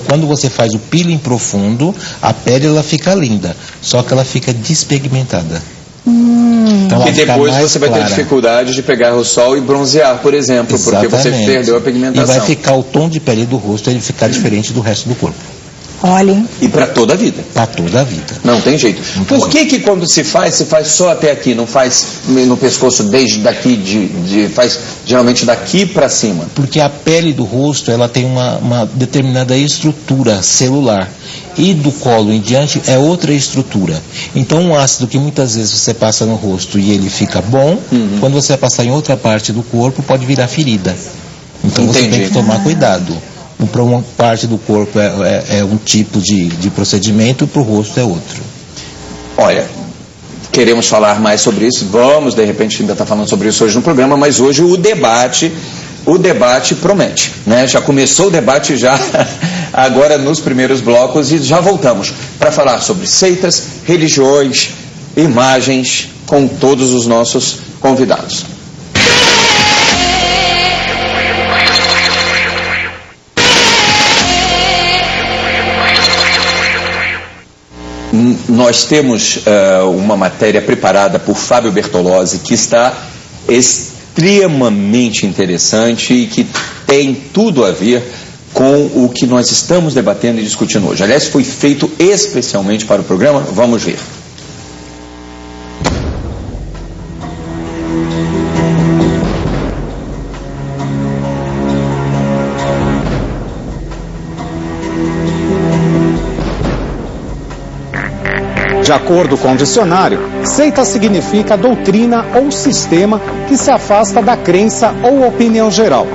Quando você faz o peeling profundo, a pele ela fica linda, só que ela fica despigmentada. Então, e depois você vai ter dificuldade de pegar o sol e bronzear, por exemplo, porque você perdeu a pigmentação. E vai ficar o tom de pele do rosto, ele ficar diferente do resto do corpo. Olhem. E para toda a vida. Para toda a vida. Não tem jeito. Por que quando se faz só até aqui, não faz no pescoço desde daqui, faz geralmente daqui para cima? Porque a pele do rosto, ela tem uma determinada estrutura celular. E do colo em diante é outra estrutura. Então um ácido que muitas vezes você passa no rosto e ele fica bom, quando você vai passar em outra parte do corpo, pode virar ferida. Então você tem que tomar cuidado. Para uma parte do corpo é um tipo de procedimento, para o rosto é outro. Olha, queremos falar mais sobre isso, vamos, de repente, ainda está falando sobre isso hoje no programa, mas hoje o debate promete, né? Já começou o debate agora nos primeiros blocos e já voltamos para falar sobre seitas, religiões, imagens, com todos os nossos convidados. Nós temos uma matéria preparada por Fábio Bertolozzi que está extremamente interessante e que tem tudo a ver com o que nós estamos debatendo e discutindo hoje. Aliás, foi feito especialmente para o programa. Vamos ver. De acordo com o dicionário, seita significa doutrina ou sistema que se afasta da crença ou opinião geral.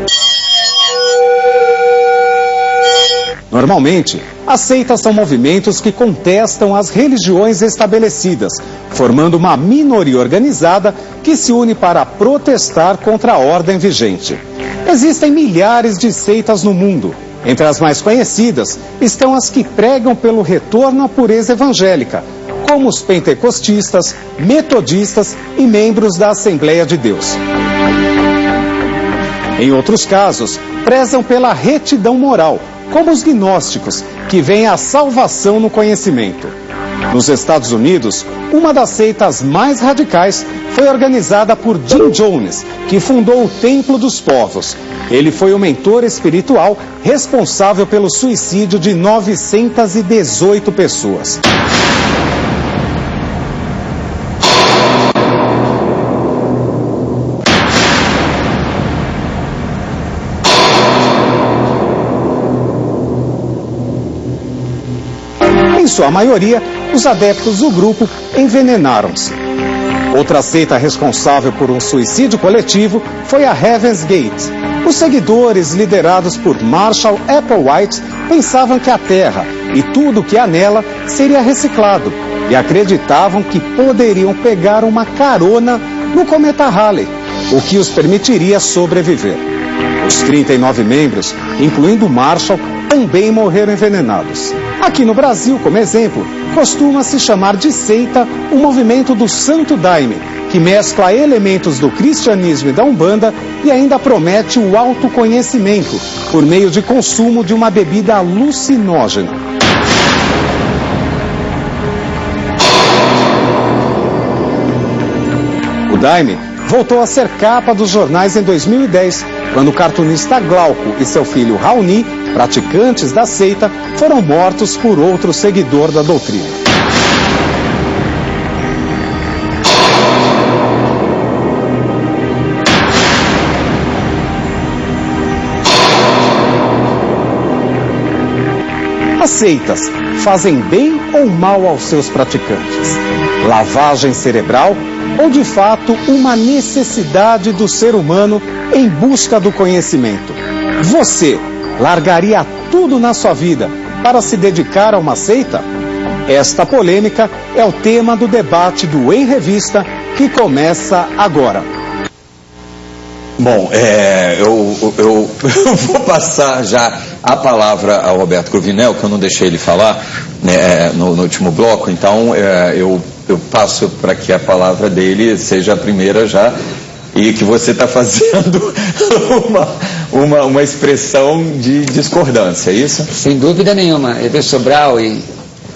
Normalmente, as seitas são movimentos que contestam as religiões estabelecidas, formando uma minoria organizada que se une para protestar contra a ordem vigente. Existem milhares de seitas no mundo. Entre as mais conhecidas estão as que pregam pelo retorno à pureza evangélica, como os pentecostistas, metodistas e membros da Assembleia de Deus. Em outros casos, prezam pela retidão moral, como os gnósticos, que veem a salvação no conhecimento. Nos Estados Unidos, uma das seitas mais radicais foi organizada por Jim Jones, que fundou o Templo dos Povos. Ele foi o mentor espiritual responsável pelo suicídio de 918 pessoas. Em sua maioria, os adeptos do grupo envenenaram-se. Outra seita responsável por um suicídio coletivo foi a Heaven's Gate. Os seguidores, liderados por Marshall Applewhite, pensavam que a Terra e tudo que há nela seria reciclado e acreditavam que poderiam pegar uma carona no cometa Halley, o que os permitiria sobreviver. Os 39 membros, incluindo Marshall, também morreram envenenados. Aqui no Brasil, como exemplo, costuma-se chamar de seita o movimento do Santo Daime, que mescla elementos do cristianismo e da Umbanda e ainda promete o autoconhecimento por meio de consumo de uma bebida alucinógena. O Daime voltou a ser capa dos jornais em 2010, quando o cartunista Glauco e seu filho Raoni, praticantes da seita, foram mortos por outro seguidor da doutrina. As seitas fazem bem ou mal aos seus praticantes? Lavagem cerebral ou, de fato, uma necessidade do ser humano em busca do conhecimento? Você largaria tudo na sua vida para se dedicar a uma seita? Esta polêmica é o tema do debate do Em Revista, que começa agora. Bom, eu vou passar já a palavra ao Roberto Cruvinel, que eu não deixei ele falar no último bloco, então eu passo para que a palavra dele seja a primeira já, e que você está fazendo uma expressão de discordância, é isso? Sem dúvida nenhuma. Everson Sobral e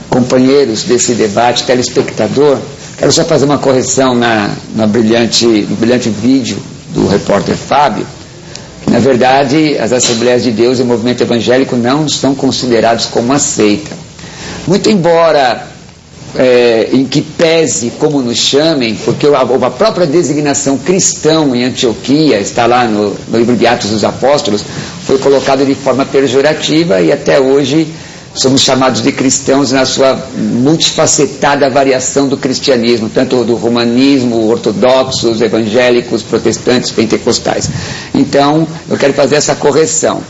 companheiros desse debate, telespectador, quero só fazer uma correção no brilhante vídeo do repórter Fábio, que na verdade as Assembleias de Deus e o movimento evangélico não são considerados como uma seita. Muito embora em que pese como nos chamem, porque a própria designação cristão em Antioquia, está lá no livro de Atos dos Apóstolos, foi colocado de forma pejorativa e até hoje somos chamados de cristãos na sua multifacetada variação do cristianismo, tanto do romanismo, ortodoxos, evangélicos, protestantes, pentecostais. Então, eu quero fazer essa correção.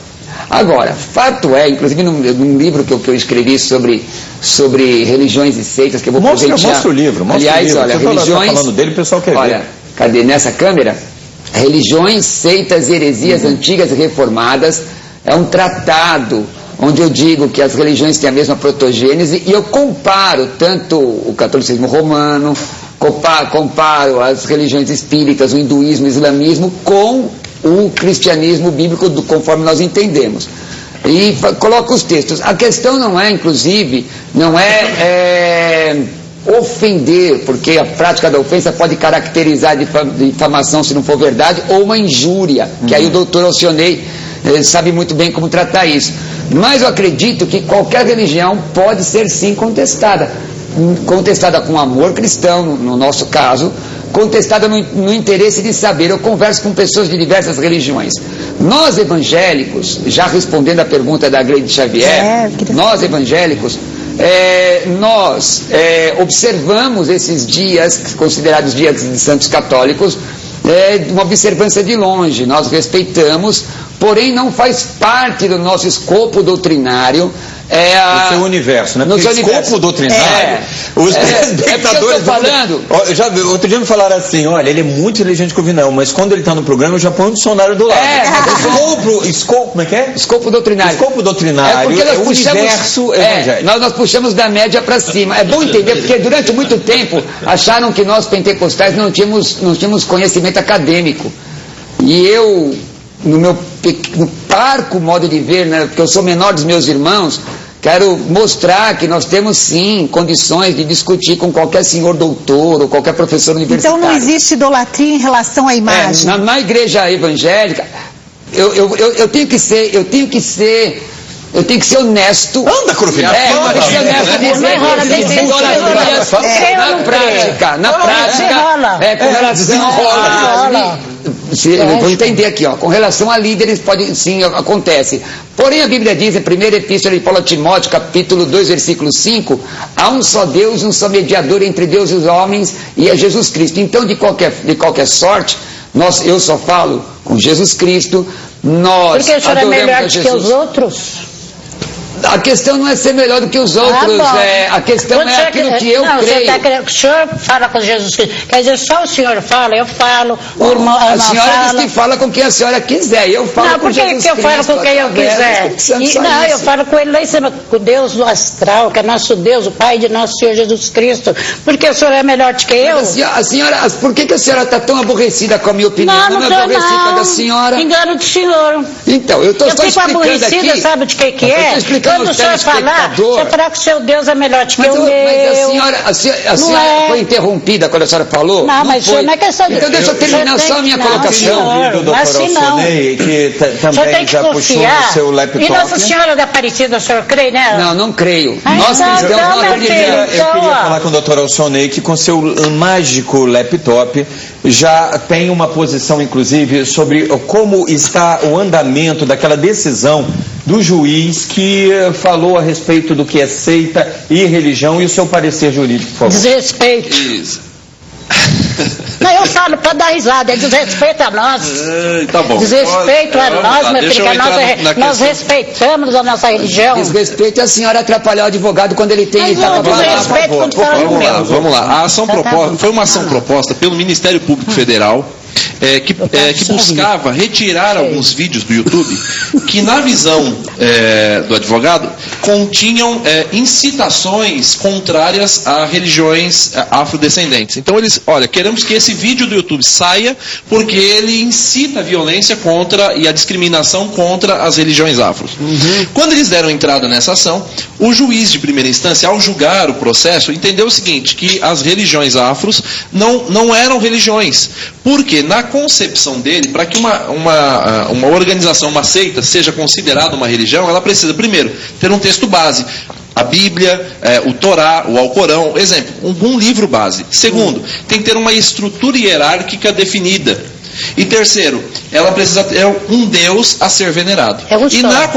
Agora, fato é, inclusive num livro que eu escrevi sobre religiões e seitas, que eu vou presentear. Mostra o livro, Aliás, olha, religiões... Tá falando dele, o pessoal quer ver. Olha, cadê nessa câmera? Religiões, seitas e heresias antigas e reformadas. É um tratado onde eu digo que as religiões têm a mesma protogênese e eu comparo tanto o catolicismo romano, comparo as religiões espíritas, o hinduísmo, o islamismo com o cristianismo bíblico conforme nós entendemos. E coloco os textos. A questão não é, inclusive, não é ofender, porque a prática da ofensa pode caracterizar de difamação se não for verdade, ou uma injúria, que aí o doutor Alcionei sabe muito bem como tratar isso. Mas eu acredito que qualquer religião pode ser sim contestada com amor cristão, no nosso caso, contestada no interesse de saber. Eu converso com pessoas de diversas religiões. Nós evangélicos, já respondendo à pergunta da Gleide Xavier, nós evangélicos, nós observamos esses dias, considerados dias de santos católicos, uma observância de longe, nós respeitamos, porém não faz parte do nosso escopo doutrinário. No seu universo, né? Porque o escopo doutrinário, os espectadores... outro dia me falaram assim, olha, ele é muito inteligente com o Vinão, mas quando ele está no programa eu já ponho um dicionário do lado. Escopo, como é que é? Escopo doutrinário. Escopo doutrinário é o universo evangélico. Nós puxamos da média para cima. É bom entender, porque durante muito tempo acharam que nós pentecostais não tínhamos conhecimento acadêmico. E eu, no parco modo de ver, né, porque eu sou menor dos meus irmãos, quero mostrar que nós temos sim condições de discutir com qualquer senhor doutor ou qualquer professor universitário. Então não existe idolatria em relação à imagem? Na igreja evangélica, eu tenho que ser honesto. Anda, Cruvinel. Eu tenho que ser honesto na prática, com relação vou entender aqui, com relação a líderes, pode sim, acontece. Porém, a Bíblia diz, em 1ª Epístola de Paulo a Timóteo, capítulo 2, versículo 5, há um só Deus, um só mediador entre Deus e os homens, e é Jesus Cristo. Então, de qualquer sorte, eu só falo com Jesus Cristo, nós porque o senhor é melhor que os outros? A questão não é ser melhor do que os outros, a questão é aquilo que eu creio. O senhor fala com Jesus Cristo, quer dizer, só o senhor fala, eu falo, o irmão a senhora fala. diz que fala com quem a senhora quiser, eu falo com Jesus Cristo. Não, por que eu falo com quem eu quiser? Não, eu falo com ele lá em cima, com Deus do astral, que é nosso Deus, o Pai de nosso Senhor Jesus Cristo, porque o senhor é melhor do que eu. A senhora, por que a senhora está tão aborrecida com a minha opinião? Não é aborrecida da senhora. Engano do senhor. Então, eu estou só explicando aqui. Eu fico aborrecida, sabe de que é? Quando o senhor falar, você falar que o seu Deus é melhor do que o meu. Mas a senhora foi interrompida quando a senhora falou? Não, mas foi. Não é questão de... Então deixa eu terminar só a minha colocação. Do Dr. Alcionei, que também já puxou no seu laptop. E Nossa Senhora da Aparecida, o senhor crê nela? Não creio. Nós cristãos não acreditamos. Eu queria falar com o Dr. Alcionei que com seu mágico laptop já tem uma posição, inclusive, sobre como está o andamento daquela decisão do juiz que falou a respeito do que é seita e religião e o seu parecer jurídico, por favor. Desrespeito. Isso. Não, eu falo para dar risada, é desrespeito a nós. Tá bom. Desrespeito a nós, meu filho, que nós respeitamos a nossa religião. Desrespeito é a senhora atrapalhar o advogado quando ele tem... Vamos lá. A ação proposta foi uma ação proposta pelo Ministério Público Federal. Que buscava retirar alguns vídeos do YouTube que, na visão do advogado, continham incitações contrárias a religiões afrodescendentes. Então eles, queremos que esse vídeo do YouTube saia porque ele incita a violência contra e a discriminação contra as religiões afros. Quando eles deram entrada nessa ação, o juiz de primeira instância, ao julgar o processo, entendeu o seguinte, que as religiões afros não eram religiões, porque na concepção dele, para que uma organização, uma seita, seja considerada uma religião, ela precisa, primeiro, ter um texto base. A Bíblia, o Torá, o Alcorão, exemplo, um livro base. Segundo, tem que ter uma estrutura hierárquica definida. E terceiro, ela precisa ter um Deus a ser venerado. E na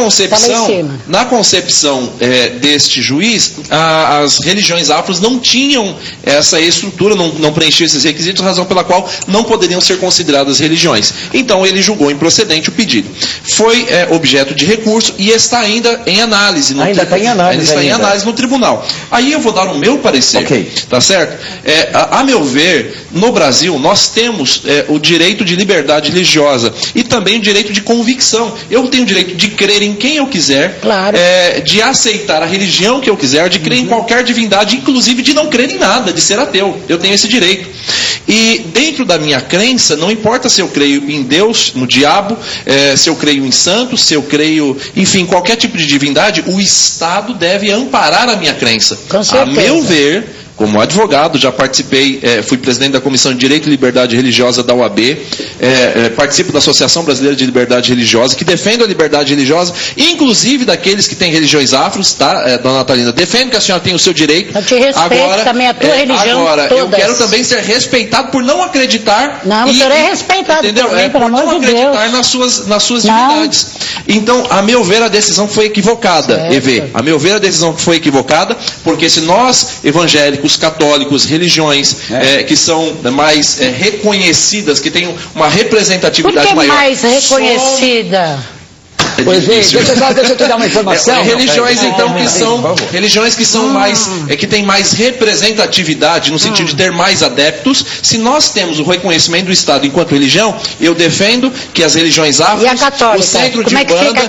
concepção deste juiz, as religiões afros não tinham essa estrutura, não preenchiam esses requisitos, razão pela qual não poderiam ser consideradas religiões. Então ele julgou improcedente o pedido. Foi objeto de recurso e está ainda em análise. Ainda está em análise no tribunal. Aí eu vou dar o meu parecer. Tá certo? A meu ver, no Brasil, nós temos o direito de liberdade religiosa e também o direito de convicção. Eu tenho o direito de crer em quem eu quiser, de aceitar a religião que eu quiser, de crer em qualquer divindade, inclusive de não crer em nada, de ser ateu. Eu tenho esse direito. E dentro da minha crença, não importa se eu creio em Deus, no diabo, se eu creio em santos, se eu creio, enfim, qualquer tipo de divindade, o Estado deve amparar a minha crença. A meu ver, como advogado, já participei, fui presidente da Comissão de Direito e Liberdade Religiosa da OAB, participo da Associação Brasileira de Liberdade Religiosa, que defende a liberdade religiosa, inclusive daqueles que têm religiões afros, tá, dona Natalina? Defendo que a senhora tem o seu direito. Eu te respeito também a tua religião. Agora, eu quero também ser respeitado por não acreditar. Não, o senhor é respeitado também, pelo amor de Deus. Por não acreditar nas suas divindades. Então, a meu ver, a decisão foi equivocada, EV. A meu ver, a decisão foi equivocada, porque se nós, evangélicos, católicos, religiões que são mais reconhecidas, que têm uma representatividade maior. Por que mais reconhecida? Pois é, deixa eu te dar uma informação. Religiões que são mais, que têm mais representatividade no sentido de ter mais adeptos. Se nós temos o reconhecimento do Estado enquanto religião, eu defendo que as religiões afros, o centro de Umbanda,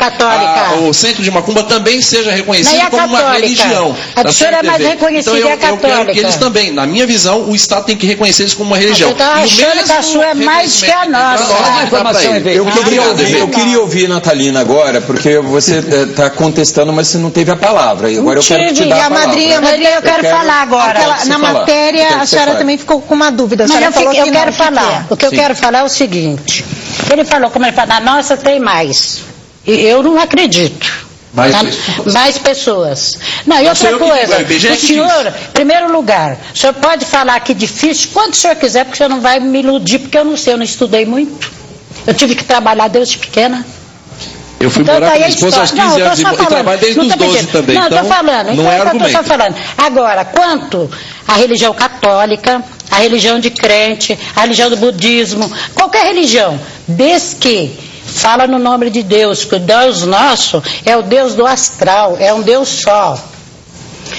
o centro de Macumba também seja reconhecido como uma religião. A senhora é mais reconhecida e a católica. Eu quero que eles também, na minha visão, o Estado tem que reconhecer eles como uma religião. Eu estou achando que a sua é mais que a nossa. Eu queria ouvir, Natalina, agora, porque você está contestando, mas você não teve a palavra. E agora eu quero te dar a palavra. Madrinha, eu quero falar agora. Na matéria, a senhora também ficou com uma dúvida. Eu quero falar. O que eu quero falar é o seguinte. Ele falou, como ele fala, na nossa tem mais. E eu não acredito. Mais pessoas. Não, e outra coisa, o senhor, em primeiro lugar, o senhor pode falar que difícil, quanto o senhor quiser, porque o senhor não vai me iludir, porque eu não sei, eu não estudei muito. Eu tive que trabalhar desde pequena. Eu fui morar com minha esposa aos 15 anos e trabalho desde os 12 também. Não, então, estou falando. Não é argumento. Estou falando. Agora, quanto à religião católica, a religião de crente, a religião do budismo, qualquer religião, desde que fala no nome de Deus, que o Deus nosso é o Deus do astral, é um Deus só.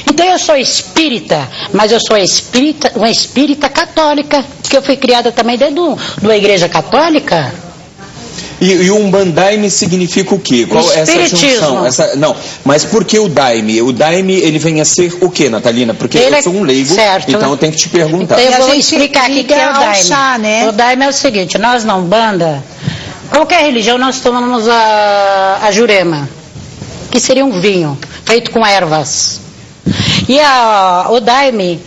Então eu sou espírita, mas eu sou uma espírita católica, porque eu fui criada também dentro de uma igreja católica. E o Umbandaime significa o quê? Qual é essa junção? Não, mas por que o Daime? O Daime, ele vem a ser o quê, Natalina? Porque eu sou um leigo, certo, então eu tenho que te perguntar. Então eu vou explicar aqui o que é o Daime. Chá, né? O Daime é o seguinte, nós na Umbanda, qualquer religião, nós tomamos a jurema, que seria um vinho feito com ervas. E o Daime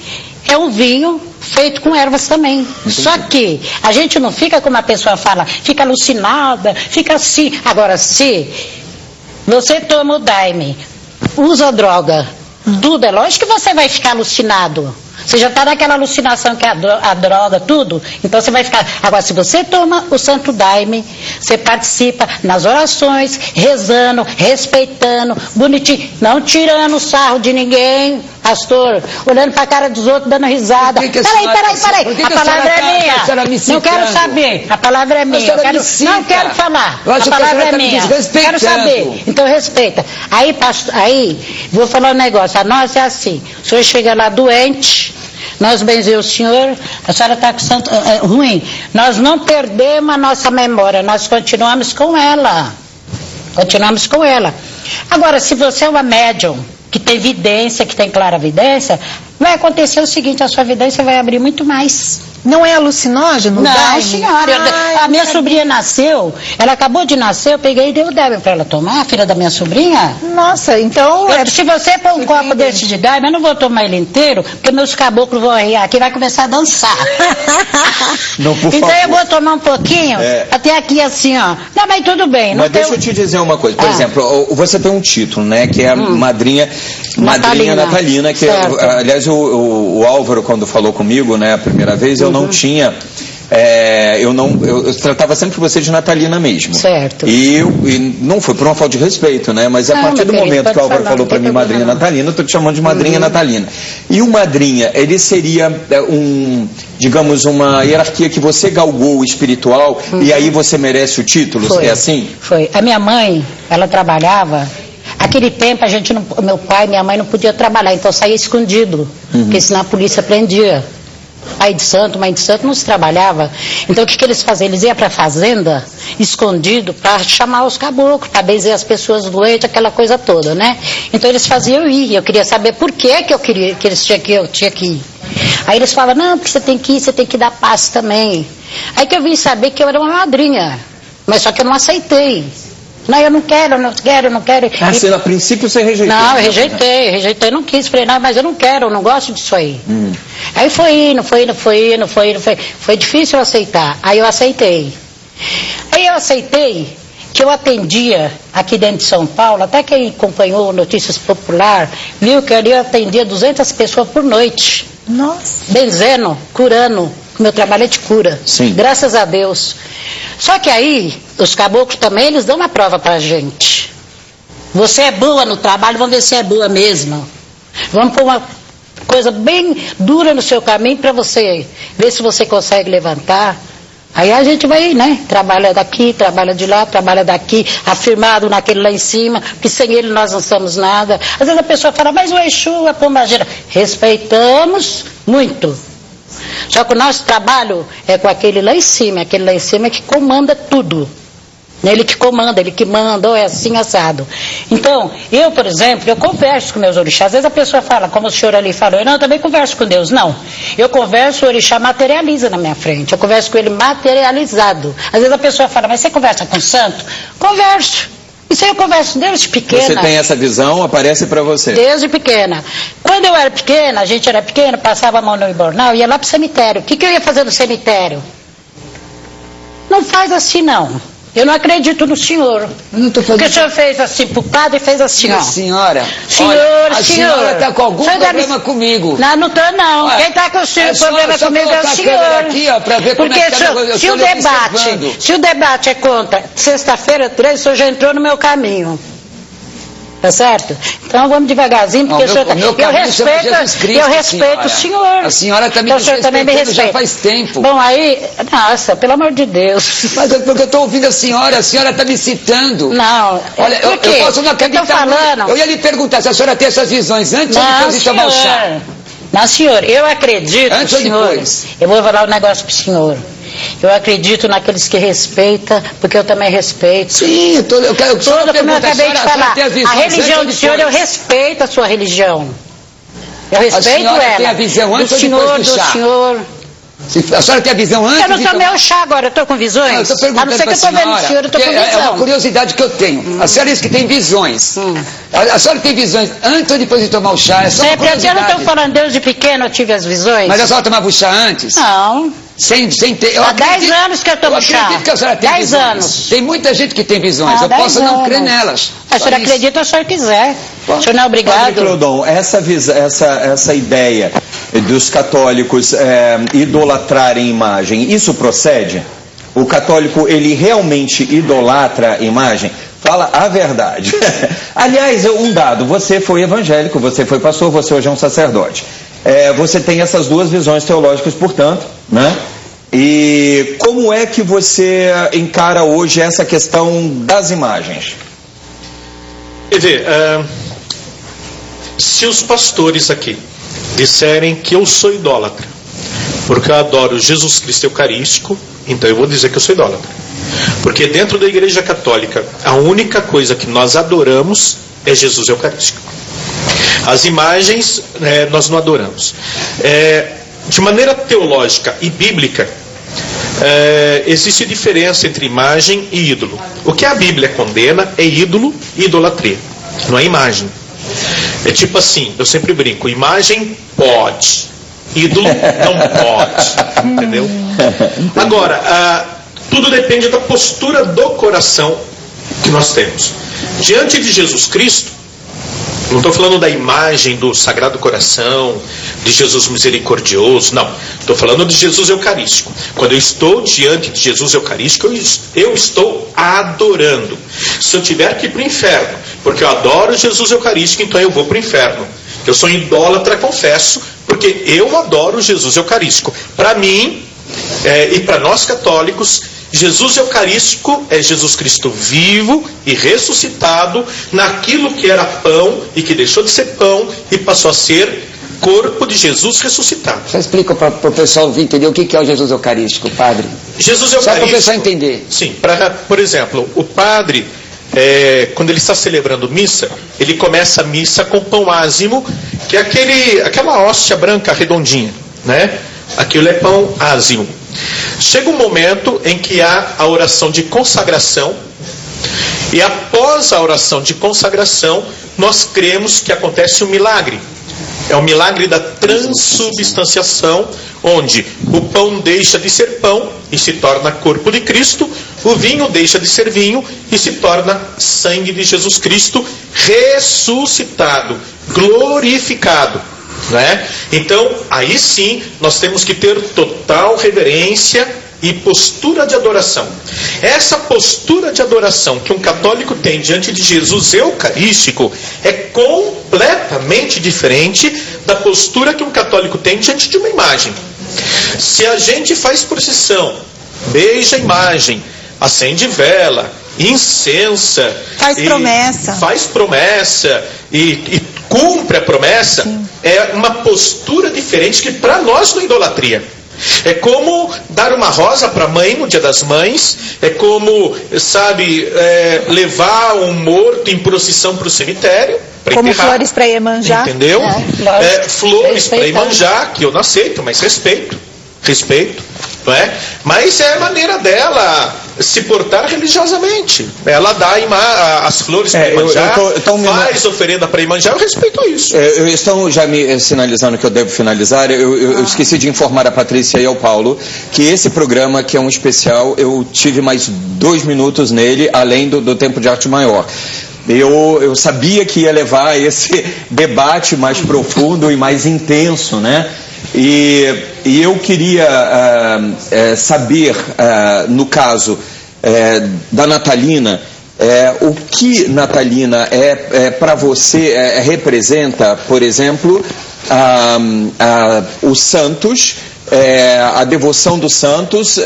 é um vinho feito com ervas também. Entendi. Só que a gente não fica como a pessoa fala, fica alucinada, fica assim. Agora, se você toma o Daime, usa droga, tudo, é lógico que você vai ficar alucinado. Você já está naquela alucinação que é a droga, tudo. Então você vai ficar. Agora, se você toma o Santo Daime, você participa nas orações, rezando, respeitando, bonitinho, não tirando sarro de ninguém, pastor, olhando para a cara dos outros, dando risada. Peraí. A palavra é minha. Não quero saber. A palavra é minha. Não quero falar. A palavra é minha. Quero saber. Então respeita. Aí, vou falar um negócio. A nossa é assim. O senhor chega lá doente. Nós benzemos o senhor, a senhora está com santo ruim. Nós não perdemos a nossa memória, nós continuamos com ela. Continuamos com ela. Agora, se você é uma médium que tem vidência, que tem claravidência, vai acontecer o seguinte, a sua vidência vai abrir muito mais. Não é alucinógeno? Não, senhora. A minha sobrinha nasceu, ela acabou de nascer, eu peguei e dei o Daime para ela tomar, a filha da minha sobrinha. Nossa, então... Se você pôr um copo desse de Daime, eu não vou tomar ele inteiro, porque meus caboclos vão arriar aqui e vai começar a dançar. Não, por então favor. Eu vou tomar um pouquinho, até aqui assim, ó. Não, mas tudo bem. Mas deixa eu te dizer uma coisa. Por exemplo, você tem um título, né, que é a Madrinha Natalina, que aliás o Álvaro, quando falou comigo, né, a primeira vez, eu não tinha... eu tratava sempre você de Natalina mesmo. Certo. E não foi por uma falta de respeito, né? Mas a partir do momento que o Álvaro falou para mim Madrinha Natalina, eu estou te chamando de Madrinha Natalina. E o Madrinha, ele seria digamos, uma hierarquia que você galgou espiritual e aí você merece o título? É assim? Foi. A minha mãe, ela trabalhava... Aquele tempo meu pai e minha mãe não podiam trabalhar, então saía escondido, porque senão a polícia prendia. Pai de santo, mãe de santo, não se trabalhava. Então o que eles faziam? Eles iam para a fazenda, escondido, para chamar os caboclos, para benzer as pessoas doentes, aquela coisa toda, né? Então eles faziam eu ir. Eu queria saber por que eu tinha que ir. Aí eles falavam, não, porque você tem que dar passe também. Aí que eu vim saber que eu era uma madrinha, mas só que eu não aceitei. Não, eu não quero. A princípio você rejeitou? Não, eu rejeitei, não quis, falei, não, mas eu não quero, eu não gosto disso aí. Aí foi indo, foi difícil eu aceitar, aí eu aceitei. Aí eu aceitei que eu atendia aqui dentro de São Paulo, até quem acompanhou Notícias Popular, viu que ali eu atendia 200 pessoas por noite. Nossa. Benzendo, curando. Meu trabalho é de cura. Sim. Graças a Deus. Só que aí, os caboclos também, eles dão uma prova pra gente. Você é boa no trabalho, vamos ver se é boa mesmo. Vamos pôr uma coisa bem dura no seu caminho para você ver se você consegue levantar. Aí a gente vai, né? Trabalha daqui, trabalha de lá, trabalha daqui, afirmado naquele lá em cima, que sem ele nós não somos nada. Às vezes a pessoa fala, mas o Exu, a pombagira. Respeitamos muito. Só que o nosso trabalho é com aquele lá em cima é que comanda tudo. Ele que comanda, ele que manda, ou é assim assado. Então, eu, por exemplo, eu converso com meus orixás. Às vezes a pessoa fala, como o senhor ali falou, eu também converso com Deus. Não, eu converso, o orixá materializa na minha frente. Eu converso com ele materializado. Às vezes a pessoa fala, mas você conversa com o santo? Converso. Isso aí eu converso desde pequena. Você tem essa visão, aparece para você? Desde pequena. Quando eu era pequena, a gente era pequeno, passava a mão no embornal, ia lá pro cemitério. O que eu ia fazer no cemitério? Não faz assim, não. Eu não acredito no senhor. Não tô fazendo... Porque o senhor fez assim pro padre e fez assim, ó. Senhora, a senhora está com algum problema comigo. Não, não tô não. Olha, quem está com o problema comigo é o senhor. Aqui, ó, pra ver porque se o debate é contra sexta-feira 13, o senhor já entrou no meu caminho. Tá certo? Então vamos devagarzinho, porque eu respeito o senhor. A senhora está me respeitando já faz tempo. Bom, aí, nossa, pelo amor de Deus. Mas é porque eu estou ouvindo a senhora está me citando. Não, olha, eu posso não acreditar. Eu ia lhe perguntar se a senhora tem essas visões antes ou depois de tomar o chá. Não, senhor, eu acredito, antes ou depois? Eu vou falar um negócio pro senhor. Eu acredito naqueles que respeitam, porque eu também respeito. Sim, eu quero só como eu acabei de falar. A religião do senhor, eu respeito a sua religião. Eu respeito ela. Tem a visão antes ou depois do chá? Do senhor. A senhora tem a visão antes? Eu não tomei o chá agora, eu estou com visões. Não, eu tô perguntando, a não ser que eu estou vendo o senhor, eu estou com visão. É uma curiosidade que eu tenho. A senhora diz que tem visões. A senhora tem visões antes ou depois de tomar o chá? É só uma curiosidade. Eu não estou falando, desde pequeno eu tive as visões. Mas a senhora tomava o chá antes? Não. Sem ter. Há 10 anos que eu tomo chá. Eu acredito que a senhora tem 10 anos. Tem muita gente que tem visões. Eu posso não crer nelas. A senhora acredita se a senhor quiser. O senhor não é obrigado. Padre Clodon, essa ideia dos católicos idolatrarem imagem, isso procede? O católico, ele realmente idolatra a imagem? Fala a verdade. Aliás, um dado, você foi evangélico, você foi pastor, você hoje é um sacerdote. Você tem essas duas visões teológicas, portanto, né? E como é que você encara hoje essa questão das imagens? Quer ver, se os pastores aqui disserem que eu sou idólatra, porque eu adoro Jesus Cristo Eucarístico, então eu vou dizer que eu sou idólatra. Porque dentro da Igreja Católica, a única coisa que nós adoramos é Jesus Eucarístico. As imagens nós não adoramos. De maneira teológica e bíblica, existe diferença entre imagem e ídolo. O que a Bíblia condena é ídolo e idolatria, não é imagem. É tipo assim, eu sempre brinco, imagem pode, ídolo não pode, entendeu? Agora, tudo depende da postura do coração que nós temos. Diante de Jesus Cristo, não estou falando da imagem do Sagrado Coração, de Jesus misericordioso, não. Estou falando de Jesus Eucarístico. Quando eu estou diante de Jesus Eucarístico, eu estou adorando. Se eu tiver que ir para o inferno, porque eu adoro Jesus Eucarístico, então eu vou para o inferno. Eu sou idólatra, confesso, porque eu adoro Jesus Eucarístico. Para mim, e para nós católicos, Jesus Eucarístico é Jesus Cristo vivo e ressuscitado naquilo que era pão e que deixou de ser pão e passou a ser corpo de Jesus ressuscitado. Só explica para o pessoal entender o que é o Jesus Eucarístico, padre. Jesus Eucarístico. Só para o pessoal entender. Sim, por exemplo, o padre, quando ele está celebrando missa, ele começa a missa com pão ázimo, que é aquela hóstia branca redondinha, né? Aquilo é pão ázimo. Chega um momento em que há a oração de consagração, e após a oração de consagração, nós cremos que acontece um milagre. É o milagre da transubstanciação, onde o pão deixa de ser pão e se torna corpo de Cristo, o vinho deixa de ser vinho e se torna sangue de Jesus Cristo ressuscitado, glorificado. Né? Então, aí sim, nós temos que ter total reverência e postura de adoração. Essa postura de adoração que um católico tem diante de Jesus Eucarístico é completamente diferente da postura que um católico tem diante de uma imagem. Se a gente faz procissão, beija a imagem, acende vela, incensa, faz promessa e cumpre a promessa, sim, é uma postura diferente que para nós não é idolatria. É como dar uma rosa para a mãe no Dia das Mães, é como, levar um morto em procissão para o cemitério, para enterrar. Como flores para Iemanjá. Entendeu? Flores para Iemanjá, que eu não aceito, mas respeito, não é? Mas é a maneira dela se portar religiosamente. Ela dá as flores para Iemanjá, faz oferenda para Iemanjá, eu respeito isso. Estão já me sinalizando que eu devo finalizar. Eu esqueci de informar a Patrícia e ao Paulo que esse programa, que é um especial, eu tive mais 2 minutos nele, além do tempo de arte maior. Eu sabia que ia levar esse debate mais profundo e mais intenso, né? E eu queria saber, no caso da Natalina, O que, Natalina, para você representa, por exemplo, os santos, a devoção dos santos,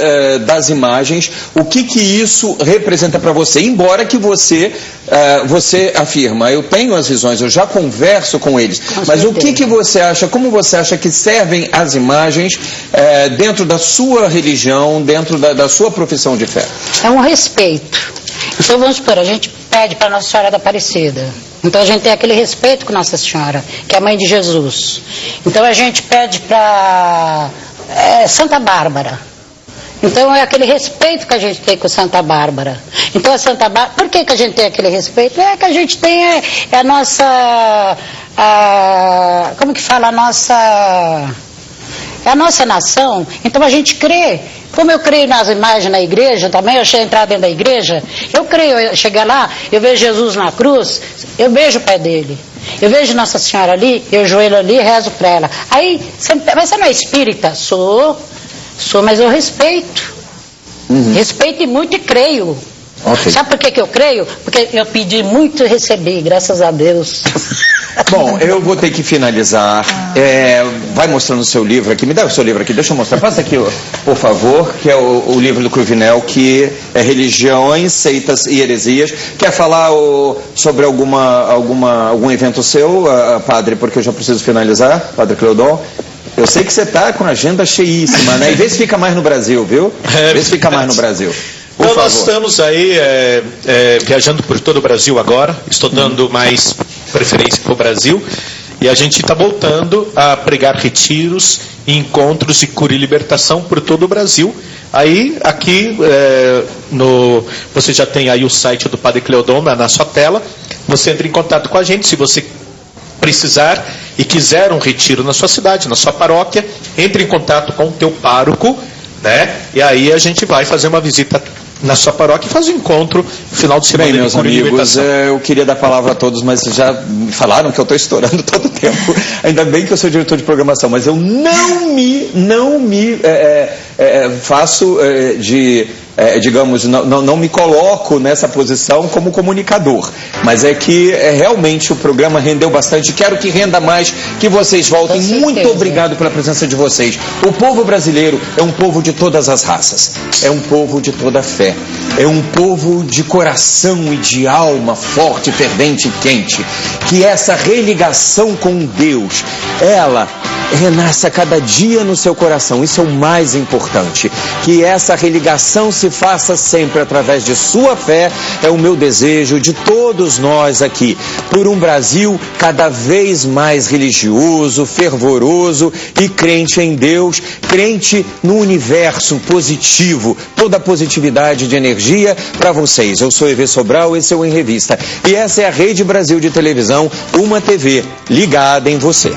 das imagens, o que isso representa para você? Embora que você afirma, eu tenho as visões, eu já converso com eles, mas o que você acha, como você acha que servem as imagens dentro da sua religião, dentro da sua profissão de fé? É um respeito. Então vamos supor, a gente pede para Nossa Senhora da Aparecida. Então a gente tem aquele respeito com Nossa Senhora, que é a mãe de Jesus. Então a gente pede para Santa Bárbara. Então é aquele respeito que a gente tem com Santa Bárbara. Então a Santa Bárbara, por que a gente tem aquele respeito? É que a gente tem a nossa, como que fala, é a nossa nação. Então a gente crê. Como eu creio nas imagens na igreja também, eu cheguei a entrar dentro da igreja, eu creio, eu cheguei lá, eu vejo Jesus na cruz, eu beijo o pé dele. Eu vejo Nossa Senhora ali, eu joelho ali e rezo para ela. Aí, mas você não é espírita? Sou, mas eu respeito. Respeito muito e creio. Okay. Sabe por que eu creio? Porque eu pedi muito e recebi, graças a Deus. Bom, eu vou ter que finalizar. Vai mostrando o seu livro aqui. Me dá o seu livro aqui, deixa eu mostrar. Passa aqui, por favor, que é o livro do Cruvinel, que é Religiões, Seitas e Heresias. Quer falar sobre algum evento seu, padre? Porque eu já preciso finalizar, padre Cleudon. Eu sei que você está com a agenda cheíssima, né? E vê se fica mais no Brasil, viu? Vê se fica mais no Brasil. Então nós estamos aí viajando por todo o Brasil agora. Estou dando mais preferência para o Brasil. E a gente está voltando a pregar retiros, encontros de cura e libertação por todo o Brasil. Aí, aqui, você já tem aí o site do Padre Cleudon na sua tela. Você entra em contato com a gente, se você precisar e quiser um retiro na sua cidade, na sua paróquia, entre em contato com o teu pároco, né? E aí a gente vai fazer uma visita na sua paróquia e faz um encontro no final de semana. Bem, meus amigos, eu queria dar a palavra a todos, mas já me falaram que eu estou estourando todo o tempo. Ainda bem que eu sou diretor de programação, mas eu não me faço digamos, não me coloco nessa posição como comunicador, mas é que realmente o programa rendeu bastante. Quero que renda mais, que vocês voltem. Muito obrigado pela presença de vocês. O povo brasileiro é um povo de todas as raças, é um povo de toda a fé, é um povo de coração e de alma forte, fervente e quente. Que essa religação com Deus, ela renasce a cada dia no seu coração. Isso é o mais importante. Que essa religação se faça sempre através de sua fé. É o meu desejo de todos nós aqui, por um Brasil cada vez mais religioso, fervoroso e crente em Deus, crente no universo positivo. Toda a positividade de energia para vocês. Eu sou Evê Sobral, esse é o Em Revista. E essa é a Rede Brasil de Televisão, uma TV ligada em você.